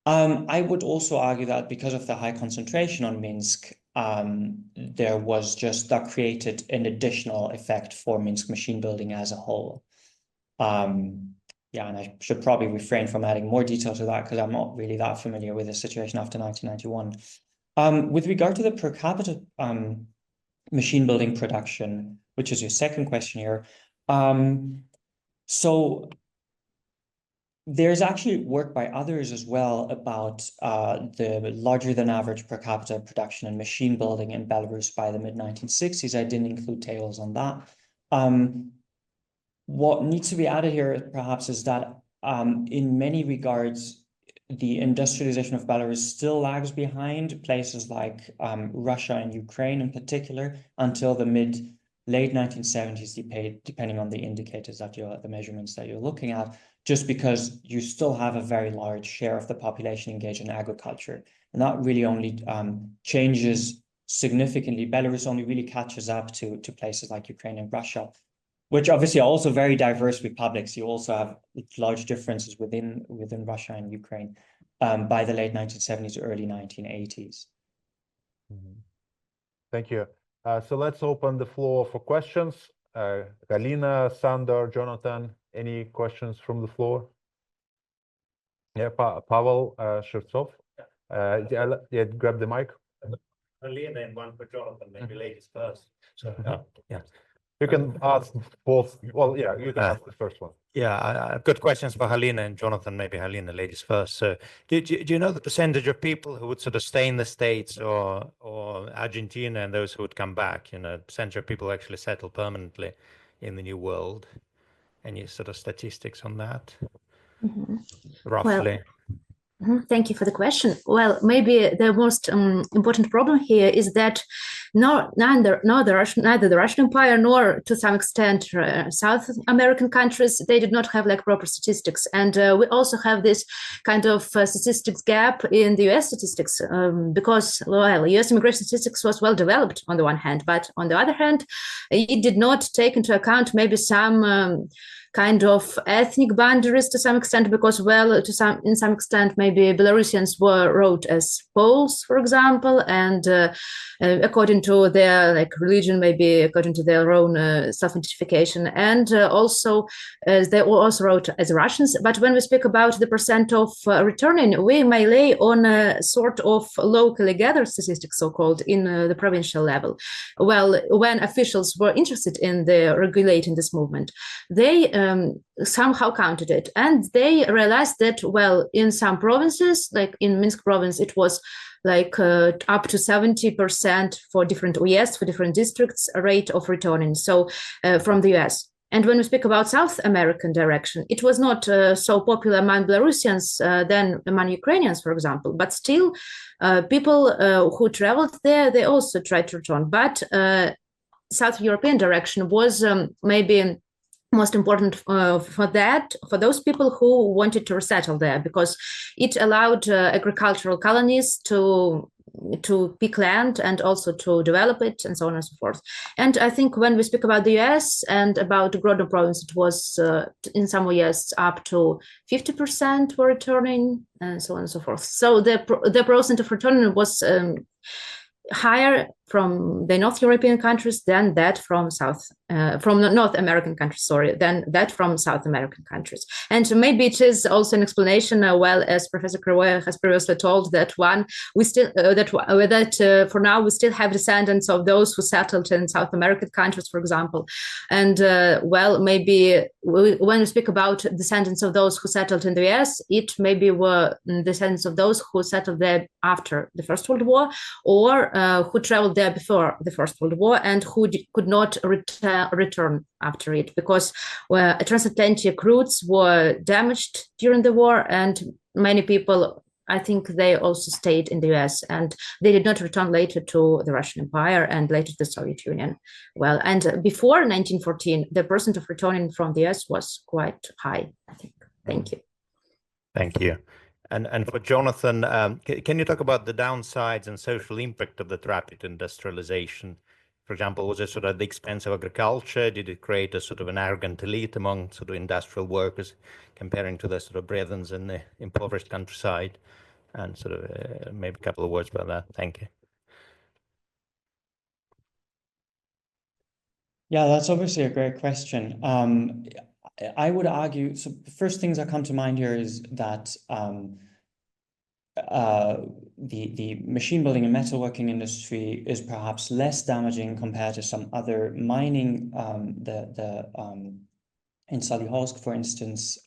I would also argue that because of the high concentration on Minsk, there was just that created an additional effect for Minsk machine building as a whole. Yeah, and I should probably refrain from adding more detail to that because I'm not really that familiar with the situation after 1991. With regard to the per capita machine building production, which is your second question here, so there's actually work by others as well about the larger than average per capita production and machine building in Belarus by the mid-1960s. I didn't include tables on that. What needs to be added here perhaps is that in many regards, the industrialization of Belarus still lags behind places like Russia and Ukraine in particular until the late 1970s, depending on the indicators that the measurements that you're looking at, just because you still have a very large share of the population engaged in agriculture. And that really only changes significantly. Belarus only really catches up to places like Ukraine and Russia, which obviously are also very diverse republics. You also have large differences within Russia and Ukraine by the late 1970s, early 1980s. Thank you. So let's open the floor for questions. Halina, Sándor, Jonathan, any questions from the floor? Yeah, Pavel Shevtsov. Yeah, grab the mic. Halina and one for Jonathan, maybe ladies first. So, yeah. You can ask both. Well, yeah, you can ask the first one. Yeah, I've got questions for Halina and Jonathan, maybe Halina, ladies first. So do you know the percentage of people who would sort of stay in the States or Argentina and those who would come back, you know, percentage of people who actually settle permanently in the new world? Any sort of statistics on that? Roughly. Thank you for the question. Well, maybe the most important problem here is that neither the Russian Empire nor, to some extent, South American countries, they did not have like proper statistics. And we also have this kind of statistics gap in the US statistics because, well, US immigration statistics was well developed on the one hand, but on the other hand, it did not take into account maybe some kind of ethnic boundaries to some extent, because, well, in some extent, maybe Belarusians were wrote as Poles, for example, and according to their like religion, maybe according to their own self-identification, and also they were also wrote as Russians. But when we speak about the percent of returning, we may lay on a sort of locally gathered statistics, so-called, in the provincial level. Well, when officials were interested in regulating this movement, they somehow counted it, and they realized that, well, in some provinces, like in Minsk province, it was like up to 70% for different OES, for different districts, rate of returning, so from the US. And when we speak about South American direction, it was not so popular among Belarusians than among Ukrainians, for example, but still people who traveled there, they also tried to return. But South European direction was maybe most important for those people who wanted to resettle there, because it allowed agricultural colonies to pick land and also to develop it, and so on and so forth. And I think when we speak about the US and about Grodno province, it was in some years up to 50% were returning, and so on and so forth. So the percent of returning was higher from the North European countries than that from North American countries, than that from South American countries. And maybe it is also an explanation, well, as Professor Kryvoi has previously told, that for now we still have descendants of those who settled in South American countries, for example. And well, maybe when we speak about descendants of those who settled in the US, it maybe were descendants of those who settled there after the First World War, or who traveled there before the First World War and who could not return after it, because transatlantic routes were damaged during the war, and many people, I think, they also stayed in the US and they did not return later to the Russian Empire and later to the Soviet Union. Well, and before 1914, the percent of returning from the US was quite high, I think. Thank you. Thank you. And for Jonathan, can you talk about the downsides and social impact of that rapid industrialization? For example, was it sort of at the expense of agriculture? Did it create a sort of an arrogant elite among sort of industrial workers comparing to the sort of brethren in the impoverished countryside? And sort of maybe a couple of words about that. Thank you. Yeah, that's obviously a great question. I would argue, so the first things that come to mind here is that the machine building and metalworking industry is perhaps less damaging compared to some other mining, in Solihullsk, for instance.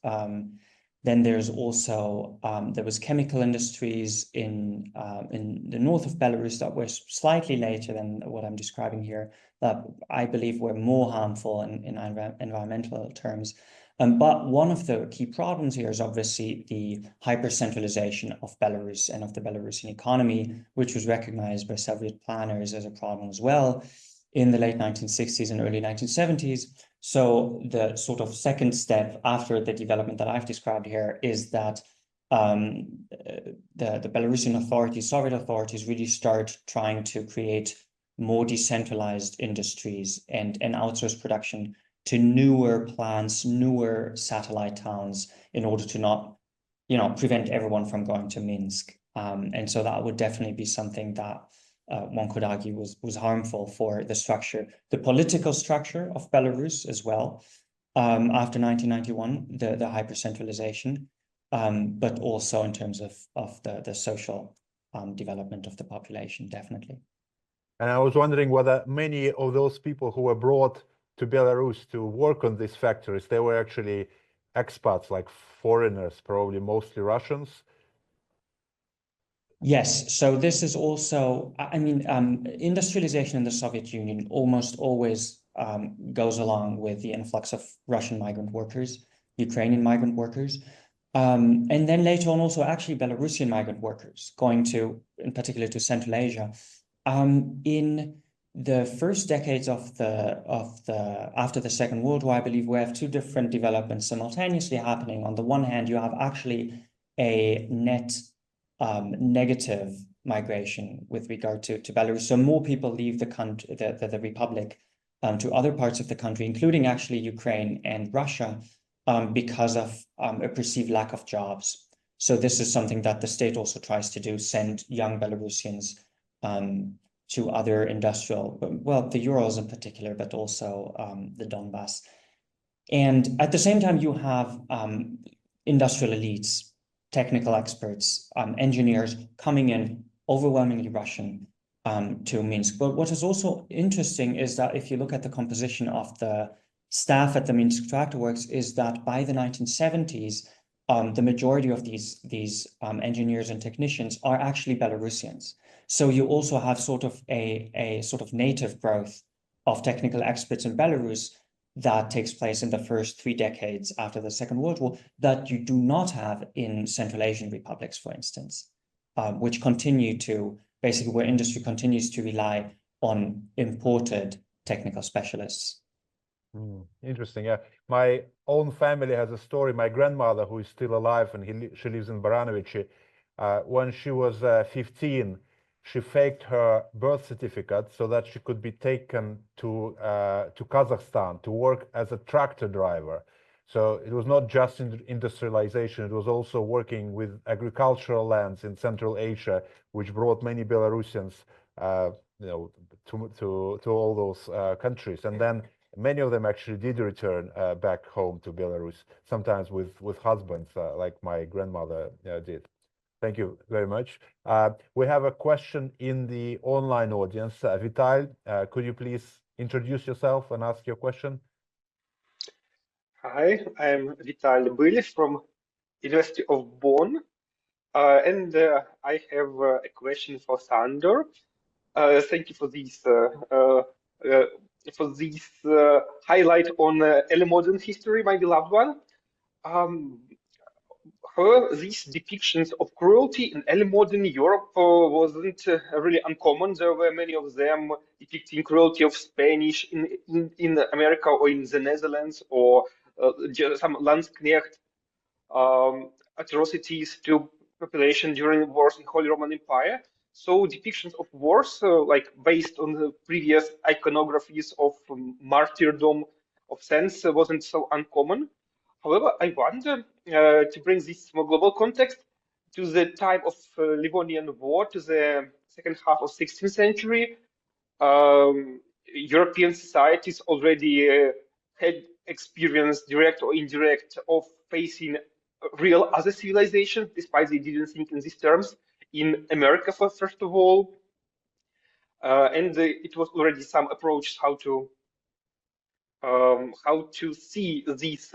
Then there's also there was chemical industries in the north of Belarus that were slightly later than what I'm describing here, that I believe were more harmful in environmental terms. But one of the key problems here is obviously the hyper-centralization of Belarus and of the Belarusian economy, which was recognized by Soviet planners as a problem as well in the late 1960s and early 1970s. So the sort of second step after the development that I've described here is that the Belarusian authorities, Soviet authorities, really start trying to create more decentralized industries and outsource production to newer plants, newer satellite towns, in order to not, prevent everyone from going to Minsk. And so that would definitely be something that one could argue was harmful for the structure, the political structure of Belarus as well, after 1991, the hyper-centralization, but also in terms of the social development of the population, definitely. And I was wondering whether many of those people who were brought to Belarus to work on these factories, they were actually expats, like foreigners, probably mostly Russians. Yes, so this is also, industrialization in the Soviet Union almost always goes along with the influx of Russian migrant workers, Ukrainian migrant workers, and then later on also actually Belarusian migrant workers going to, in particular, to Central Asia. In the first decades after the Second World War, I believe we have two different developments simultaneously happening. On the one hand, you have actually a net negative migration with regard to Belarus. So more people leave the country, the republic, to other parts of the country, including actually Ukraine and Russia, because of a perceived lack of jobs. So this is something that the state also tries to do, send young Belarusians to other industrial, well, the Urals in particular, but also the Donbass. And at the same time, you have industrial elites, technical experts, engineers coming in, overwhelmingly Russian, to Minsk. But what is also interesting is that if you look at the composition of the staff at the Minsk tractor works, is that by the 1970s, the majority of these engineers and technicians are actually Belarusians. So you also have sort of a sort of native growth of technical experts in Belarus that takes place in the first 3 decades after the Second World War that you do not have in Central Asian republics, for instance, which continue to, basically where industry continues to rely on imported technical specialists. Interesting. Yeah, my own family has a story. My grandmother, who is still alive, and she lives in Baranovichi, when she was 15, she faked her birth certificate so that she could be taken to Kazakhstan to work as a tractor driver. So it was not just industrialization; it was also working with agricultural lands in Central Asia, which brought many Belarusians, to all those countries. And then many of them actually did return back home to Belarus, sometimes with husbands, like my grandmother did. Thank you very much. We have a question in the online audience. Vital, could you please introduce yourself and ask your question? Hi, I'm Vital Bylev from University of Bonn, and I have a question for Sándor. Thank you for this highlight on early modern history, my beloved one. However, these depictions of cruelty in early modern Europe wasn't really uncommon. There were many of them depicting cruelty of Spanish in America or in the Netherlands, or some Landsknecht atrocities to population during wars in Holy Roman Empire. So depictions of wars, like based on the previous iconographies of martyrdom of saints, wasn't so uncommon. However, I wonder, to bring this more global context to the time of Livonian War, to the second half of 16th century, European societies already had experience, direct or indirect, of facing real other civilizations, despite they didn't think in these terms, in America, first of all. And it was already some approach how to see these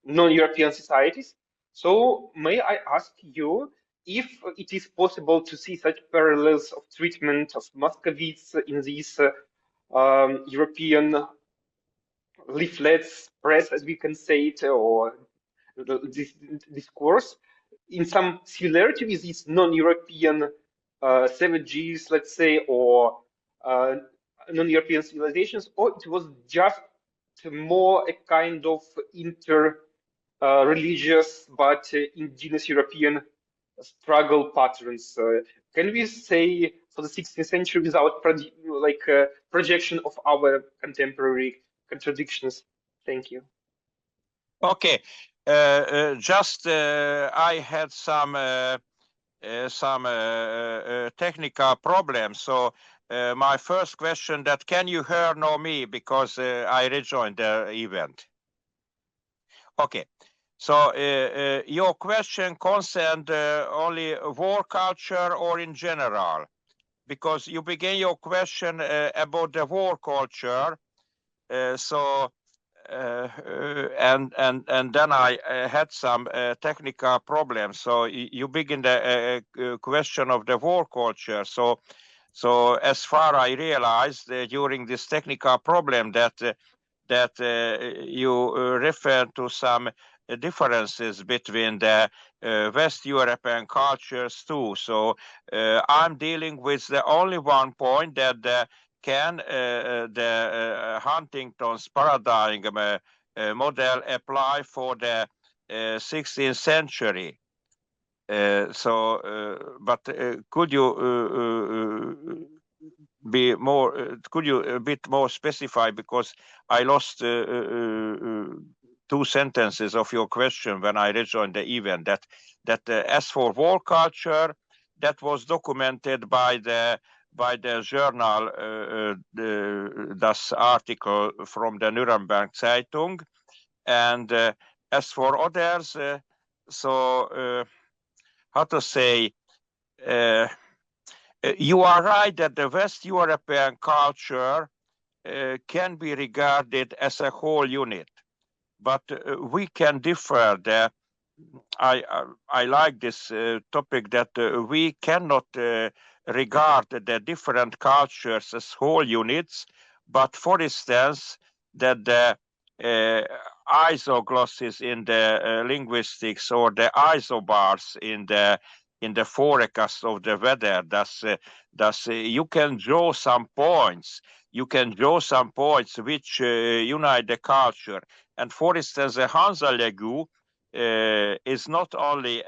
non-European societies. So may I ask you if it is possible to see such parallels of treatment of Muscovites in these European leaflets, press, as we can say it, or this discourse, in some similarity with these non-European savages, let's say, or non-European civilizations, or it was just more a kind of inter-religious but indigenous European struggle patterns. Can we say for the 16th century without projection of our contemporary contradictions? Thank you. Okay, just I had some technical problems. So my first question that can you hear now me because I rejoined the event. Okay. So your question concerned only war culture or in general? Because you began your question about the war culture, and then I had some technical problems. So you begin the question of the war culture. So as far I realized during this technical problem that you refer to some differences between the West European cultures too. So I'm dealing with the only one point that the Huntington's paradigm model apply for the 16th century. But could you be more? Could you a bit more specify, because I lost 2 sentences of your question when I rejoined the event. That as for war culture, that was documented by the journal, das article from the Nuremberg Zeitung, and as for others, how to say? You are right that the West European culture can be regarded as a whole unit, but we can differ. I like this topic that we cannot regard the different cultures as whole units, but for instance, that the isoglosses in the linguistics or the isobars in the forecast of the weather, thus you can draw some points. You can draw some points which unite the culture. And for instance, the Hansa Legu is not only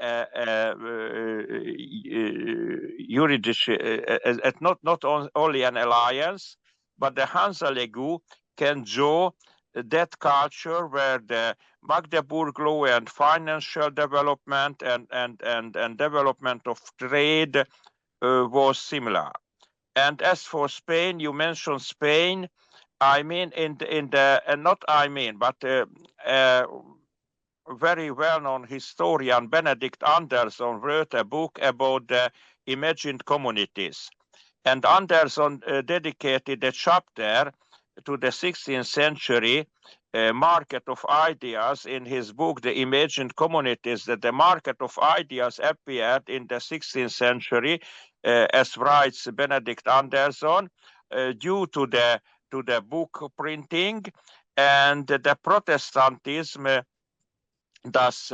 not only an alliance, but the Hansa Legu can draw that culture where the Magdeburg law and financial development and development of trade was similar. And as for Spain, you mentioned Spain. I mean, very well-known historian Benedict Anderson wrote a book about the imagined communities. And Anderson dedicated a chapter to the 16th century market of ideas in his book, The Imagined Communities, that the market of ideas appeared in the 16th century, as writes Benedict Anderson, due to the book printing, and the Protestantism thus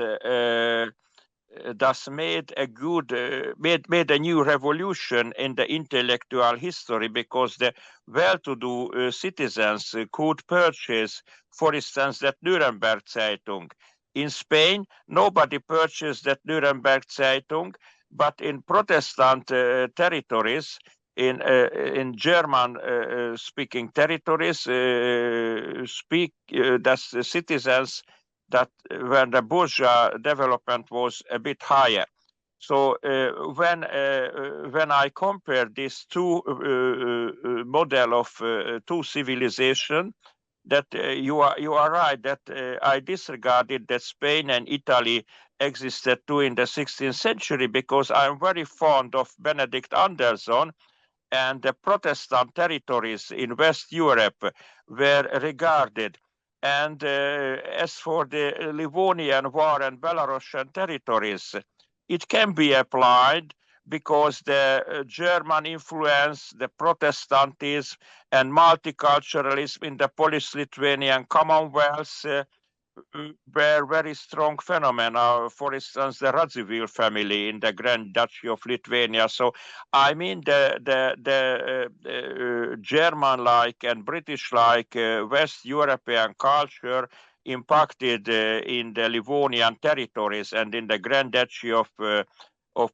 made a new revolution in the intellectual history, because the well-to-do citizens could purchase, for instance, that Nuremberg Zeitung. In Spain, nobody purchased that Nuremberg Zeitung, but in Protestant territories, in German-speaking territories, that's the citizens that when the bourgeois development was a bit higher. So when I compare these two model of two civilization, that you are right that I disregarded that Spain and Italy existed too in the 16th century, because I'm very fond of Benedict Anderson, and the Protestant territories in West Europe were regarded. And as for the LivonianWar and Belarusian territories, it can be applied because the German influence, the Protestantism and multiculturalism in the Polish-Lithuanian Commonwealth were very strong phenomena. For instance, the Radziwiłł family in the Grand Duchy of Lithuania. So, I mean, the German-like and British-like West European culture impacted in the Livonian territories and in the Grand Duchy of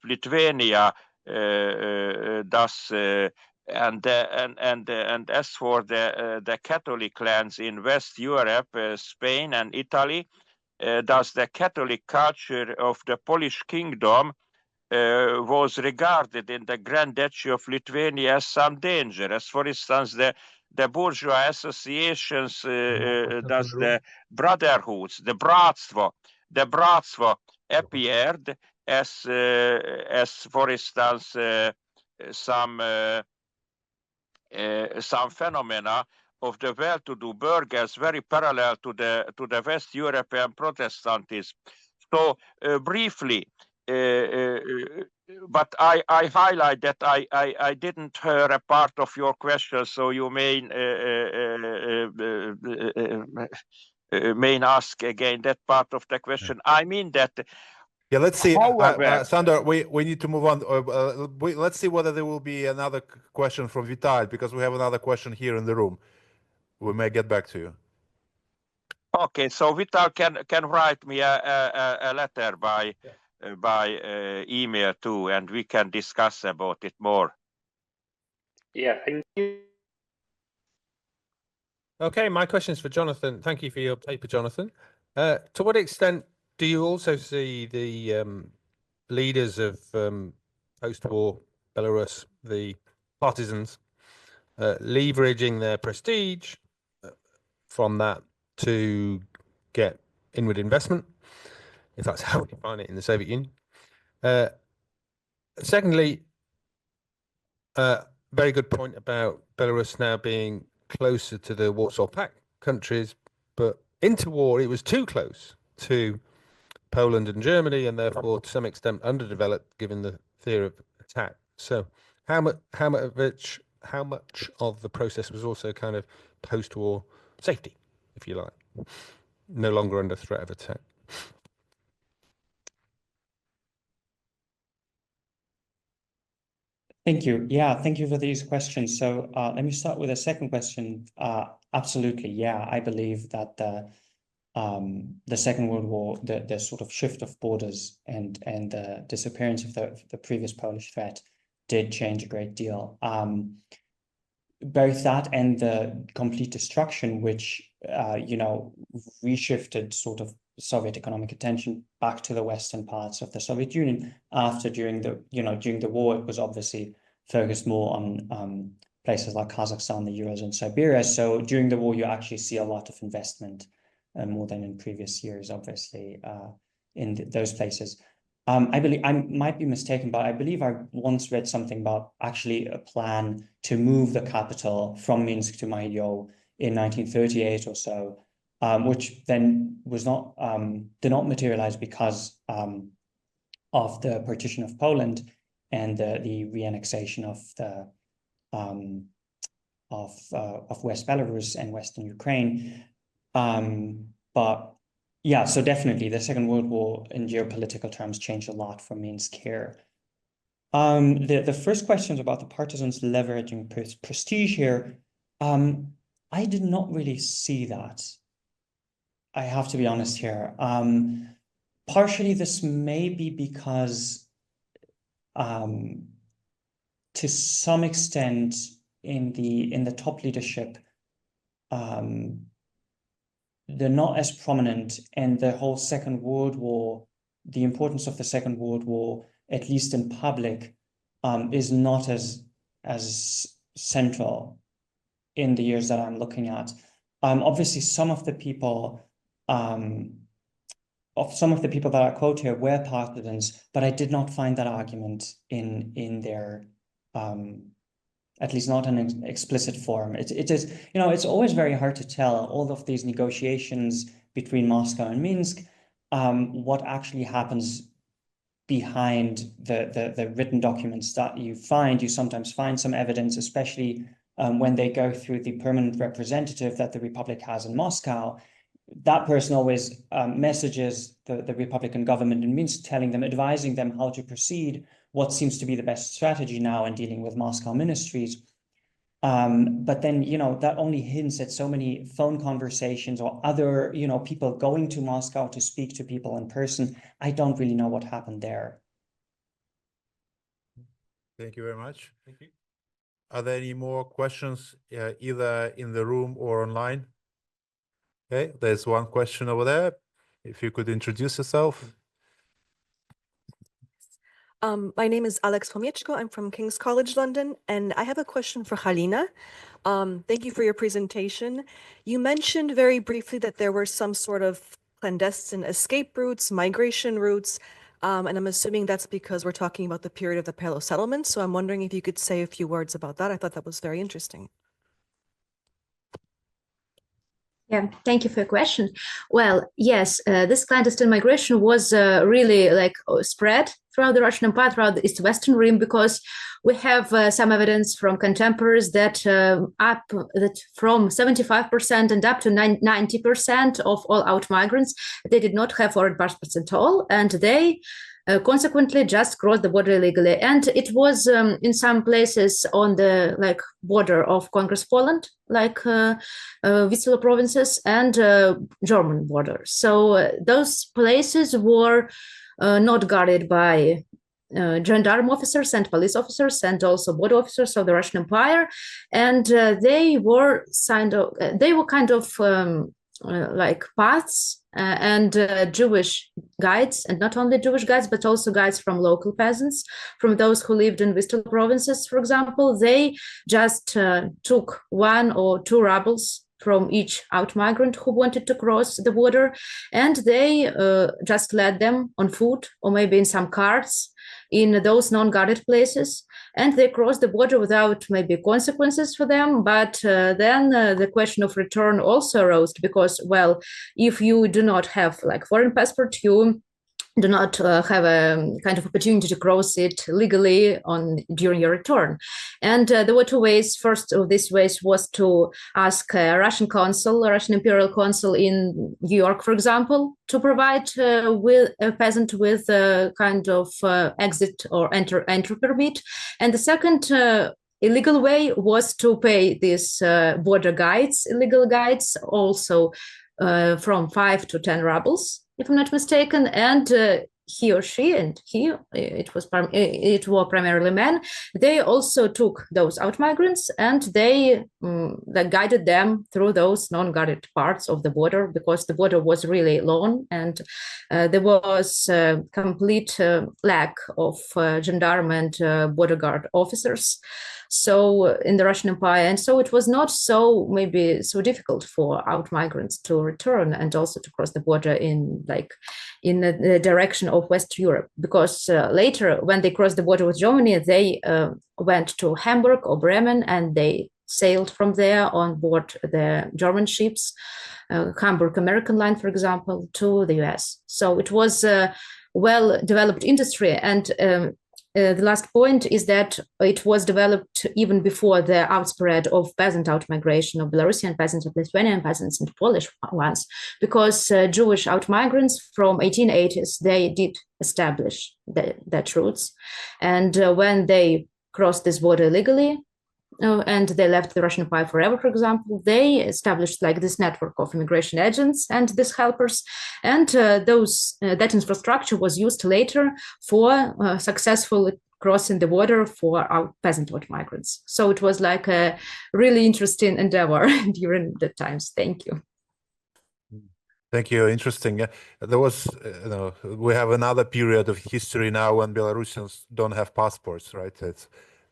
Lithuania. Thus, and as for the Catholic lands in West Europe, Spain and Italy, thus the Catholic culture of the Polish kingdom was regarded in the Grand Duchy of Lithuania as some danger. As for instance, the bourgeois associations, thus the brotherhoods, the bratstvo appeared as for instance some phenomena of the well-to-do burghers very parallel to the West European Protestantism. So briefly, but I highlight that I didn't hear a part of your question, so you may ask again that part of the question. I mean that. Yeah, let's see. However, Sándor, we need to move on. Let's see whether there will be another question from Vital, because we have another question here in the room. We may get back to you. Okay, so Vital can write me a letter by email too, and we can discuss about it more. Yeah, thank you. Okay, my question is for Jonathan. Thank you for your paper, Jonathan. To what extent do you also see the leaders of post-war Belarus, the partisans, leveraging their prestige from that to get inward investment, if that's how we define it in the Soviet Union? Secondly, very good point about Belarus now being closer to the Warsaw Pact countries, but interwar it was too close to Poland and Germany, and therefore to some extent underdeveloped given the fear of attack. So how much of the process was also kind of post-war safety, if you like, no longer under threat of attack? Thank you. Yeah, thank you for these questions. So let me start with the second question. Absolutely, yeah, I believe that the Second World War, the sort of shift of borders and the disappearance of the previous Polish threat did change a great deal. Both that and the complete destruction, which reshifted sort of Soviet economic attention back to the western parts of the Soviet Union. During the war, it was obviously focused more on places like Kazakhstan, the Urals, and Siberia. So during the war, you actually see a lot of investment, more than in previous years, obviously, in those places. I believe, I might be mistaken, but I believe I once read something about actually a plan to move the capital from Minsk to Mahidol in 1938 or so, which then was not did not materialize because of the partition of Poland and the re-annexation of the of West Belarus and Western Ukraine. But yeah, so definitely the Second World War in geopolitical terms changed a lot for Minsk here. The first question is about the partisans leveraging prestige here. I did not really see that. I have to be honest here. Partially this may be because to some extent in the top leadership, they're not as prominent, and the whole Second World War, the importance of the Second World War at least in public, is not as central in the years that I'm looking at. Obviously, some of the people that I quote here were partisans, but I did not find that argument in their, at least not in an explicit form. It is, it's always very hard to tell all of these negotiations between Moscow and Minsk, what actually happens behind the written documents that you find. You sometimes find some evidence, especially when they go through the permanent representative that the Republic has in Moscow. That person always messages the Republican government in Minsk, advising them how to proceed, what seems to be the best strategy now in dealing with Moscow ministries. But then, that only hints at so many phone conversations or other, people going to Moscow to speak to people in person. I don't really know what happened there. Thank you very much. Thank you. Are there any more questions, either in the room or online? Okay, there's one question over there. If you could introduce yourself. My name is Alex Pomieczko. I'm from King's College London, and I have a question for Halina. Thank you for your presentation. You mentioned very briefly that there were some sort of clandestine escape routes, migration routes, and I'm assuming that's because we're talking about the period of the parallel settlements. So I'm wondering if you could say a few words about that. I thought that was very interesting. Yeah, thank you for your question. Well, yes, this clandestine migration was really spread throughout the Russian Empire, throughout the East-Western Rim, because we have some evidence from contemporaries that from 75% and up to 90% of all out migrants, they did not have foreign passports at all, and they consequently just crossed the border illegally. And it was in some places on the border of Congress Poland, Vistula provinces, and German border. So those places were not guarded by gendarme officers and police officers and also border officers of the Russian Empire, and they were kind of paths and Jewish guides, and not only Jewish guides, but also guides from local peasants, from those who lived in Vistula provinces, for example. They just took 1 or 2 rubles from each out migrant who wanted to cross the border, and they just led them on foot or maybe in some carts in those non-guarded places, and they crossed the border without maybe consequences for them. But then the question of return also arose, because, well, if you do not have foreign passport, you do not have a kind of opportunity to cross it legally during your return. And there were 2 ways. First of these ways was to ask a Russian imperial consul in New York, for example, to provide with a peasant with a kind of exit or entry permit. And the second illegal way was to pay these border guides, illegal guides, also from 5 to 10 rubles, if I'm not mistaken, and he or she, and it were primarily men, they also took those out migrants, and they guided them through those non-guarded parts of the border, because the border was really long, and there was complete lack of gendarme and border guard officers. So in the Russian Empire, and so it was not so difficult for out migrants to return and also to cross the border in the direction of West Europe, because later when they crossed the border with Germany, they went to Hamburg or Bremen, and they sailed from there on board the German ships, Hamburg American Line, for example, to the US. So it was a well-developed industry, and the last point is that it was developed even before the outspread of peasant out-migration of Belarusian peasants, of Lithuanian peasants, and Polish ones, because Jewish out-migrants from 1880s, they did establish that routes. And when they crossed this border illegally, and they left the Russian Empire forever, for example, they established this network of immigration agents and these helpers, and that infrastructure was used later for successful crossing the border for our peasant migrants. So it was a really interesting endeavor during the times. Thank you. Thank you. Interesting. There was, we have another period of history now when Belarusians don't have passports, right? It's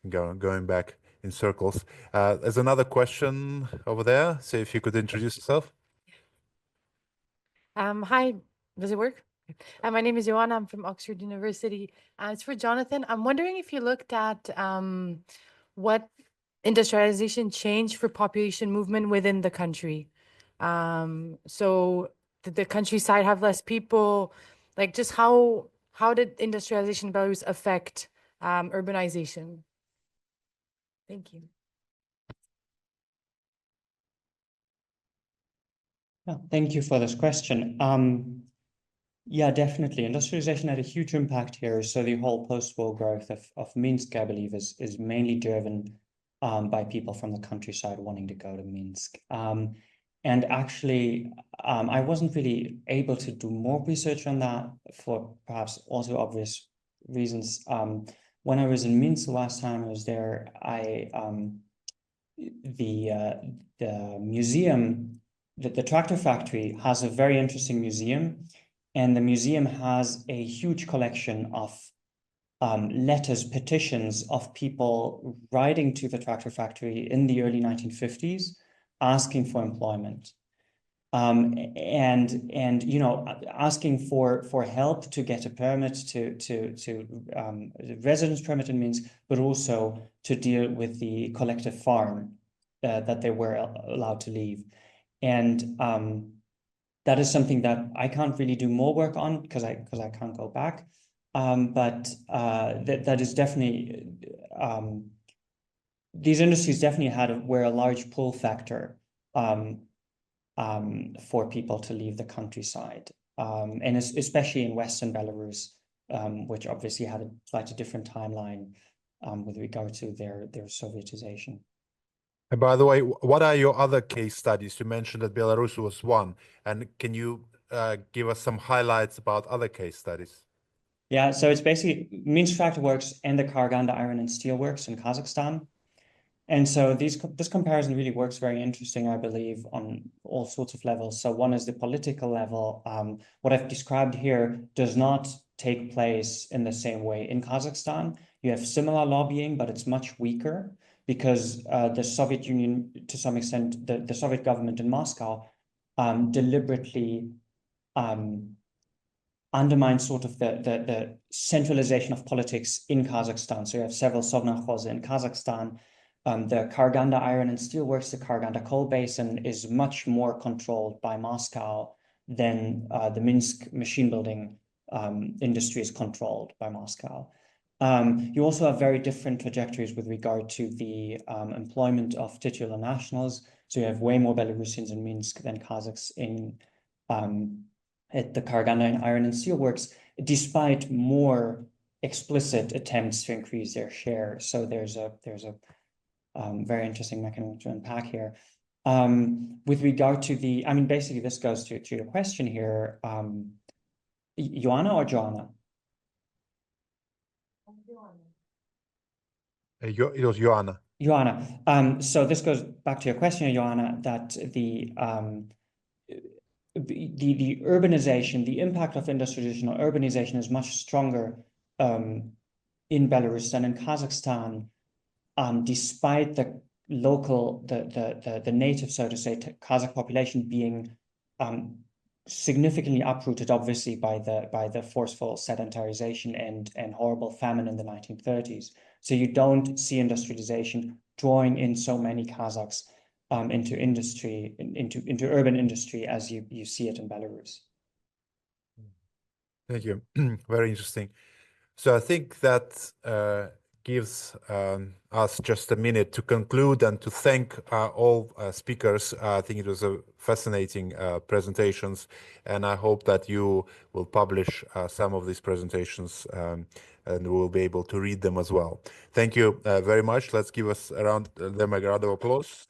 going back in circles. There's another question over there. So if you could introduce yourself. Hi, does it work? My name is Joanna. I'm from Oxford University. It's for Jonathan. I'm wondering if you looked at what industrialization changed for population movement within the country. So did the countryside have less people? Like, just how did industrialization in Belarus affect urbanization? Thank you. Yeah, thank you for this question. Yeah, definitely. Industrialization had a huge impact here. So the whole post-war growth of Minsk, I believe, is mainly driven by people from the countryside wanting to go to Minsk. And actually, I wasn't really able to do more research on that for perhaps also obvious reasons. When I was in Minsk the last time I was there, the museum, the tractor factory has a very interesting museum, and the museum has a huge collection of letters, petitions of people writing to the tractor factory in the early 1950s, asking for employment, and you know, asking for help to get a permit to residence permit in Minsk, but also to deal with the collective farm that they were allowed to leave, and that is something that I can't really do more work on because I can't go back. But that is definitely these industries definitely were a large pull factor for people to leave the countryside, and especially in Western Belarus, which obviously had a slightly different timeline with regard to their Sovietization. And by the way, what are your other case studies? You mentioned that Belarus was one, and can you give us some highlights about other case studies? Yeah, so it's basically Minsk Tractor Works and the Karaganda Iron and Steel Works in Kazakhstan. And so this comparison really works very interesting, I believe, on all sorts of levels. So one is the political level. What I've described here does not take place in the same way in Kazakhstan. You have similar lobbying, but it's much weaker because the Soviet Union, to some extent, the Soviet government in Moscow deliberately undermines sort of the centralization of politics in Kazakhstan. So you have several sovnakhozy in Kazakhstan. The Karaganda Iron and Steel Works, the Karaganda Coal Basin, is much more controlled by Moscow than the Minsk machine building industry is controlled by Moscow. You also have very different trajectories with regard to the employment of titular nationals. So you have way more Belarusians in Minsk than Kazakhs at the Karaganda Iron and Steel Works, despite more explicit attempts to increase their share. So there's a very interesting mechanism to unpack here. With regard to the, I mean, basically this goes to your question here, Joanna or Joanna? It was Joanna. Joanna. So this goes back to your question, Joanna, that the urbanization, the impact of industrialization or urbanization is much stronger in Belarus than in Kazakhstan, despite the local, the native, so to say, Kazakh population being significantly uprooted, obviously, by the forceful sedentarization and horrible famine in the 1930s. So you don't see industrialization drawing in so many Kazakhs into industry, into urban industry as you see it in Belarus. Thank you. Very interesting. So I think that gives us just a minute to conclude and to thank all speakers. I think it was a fascinating presentations, and I hope that you will publish some of these presentations and we'll be able to read them as well. Thank you very much. Let's give us a round of applause.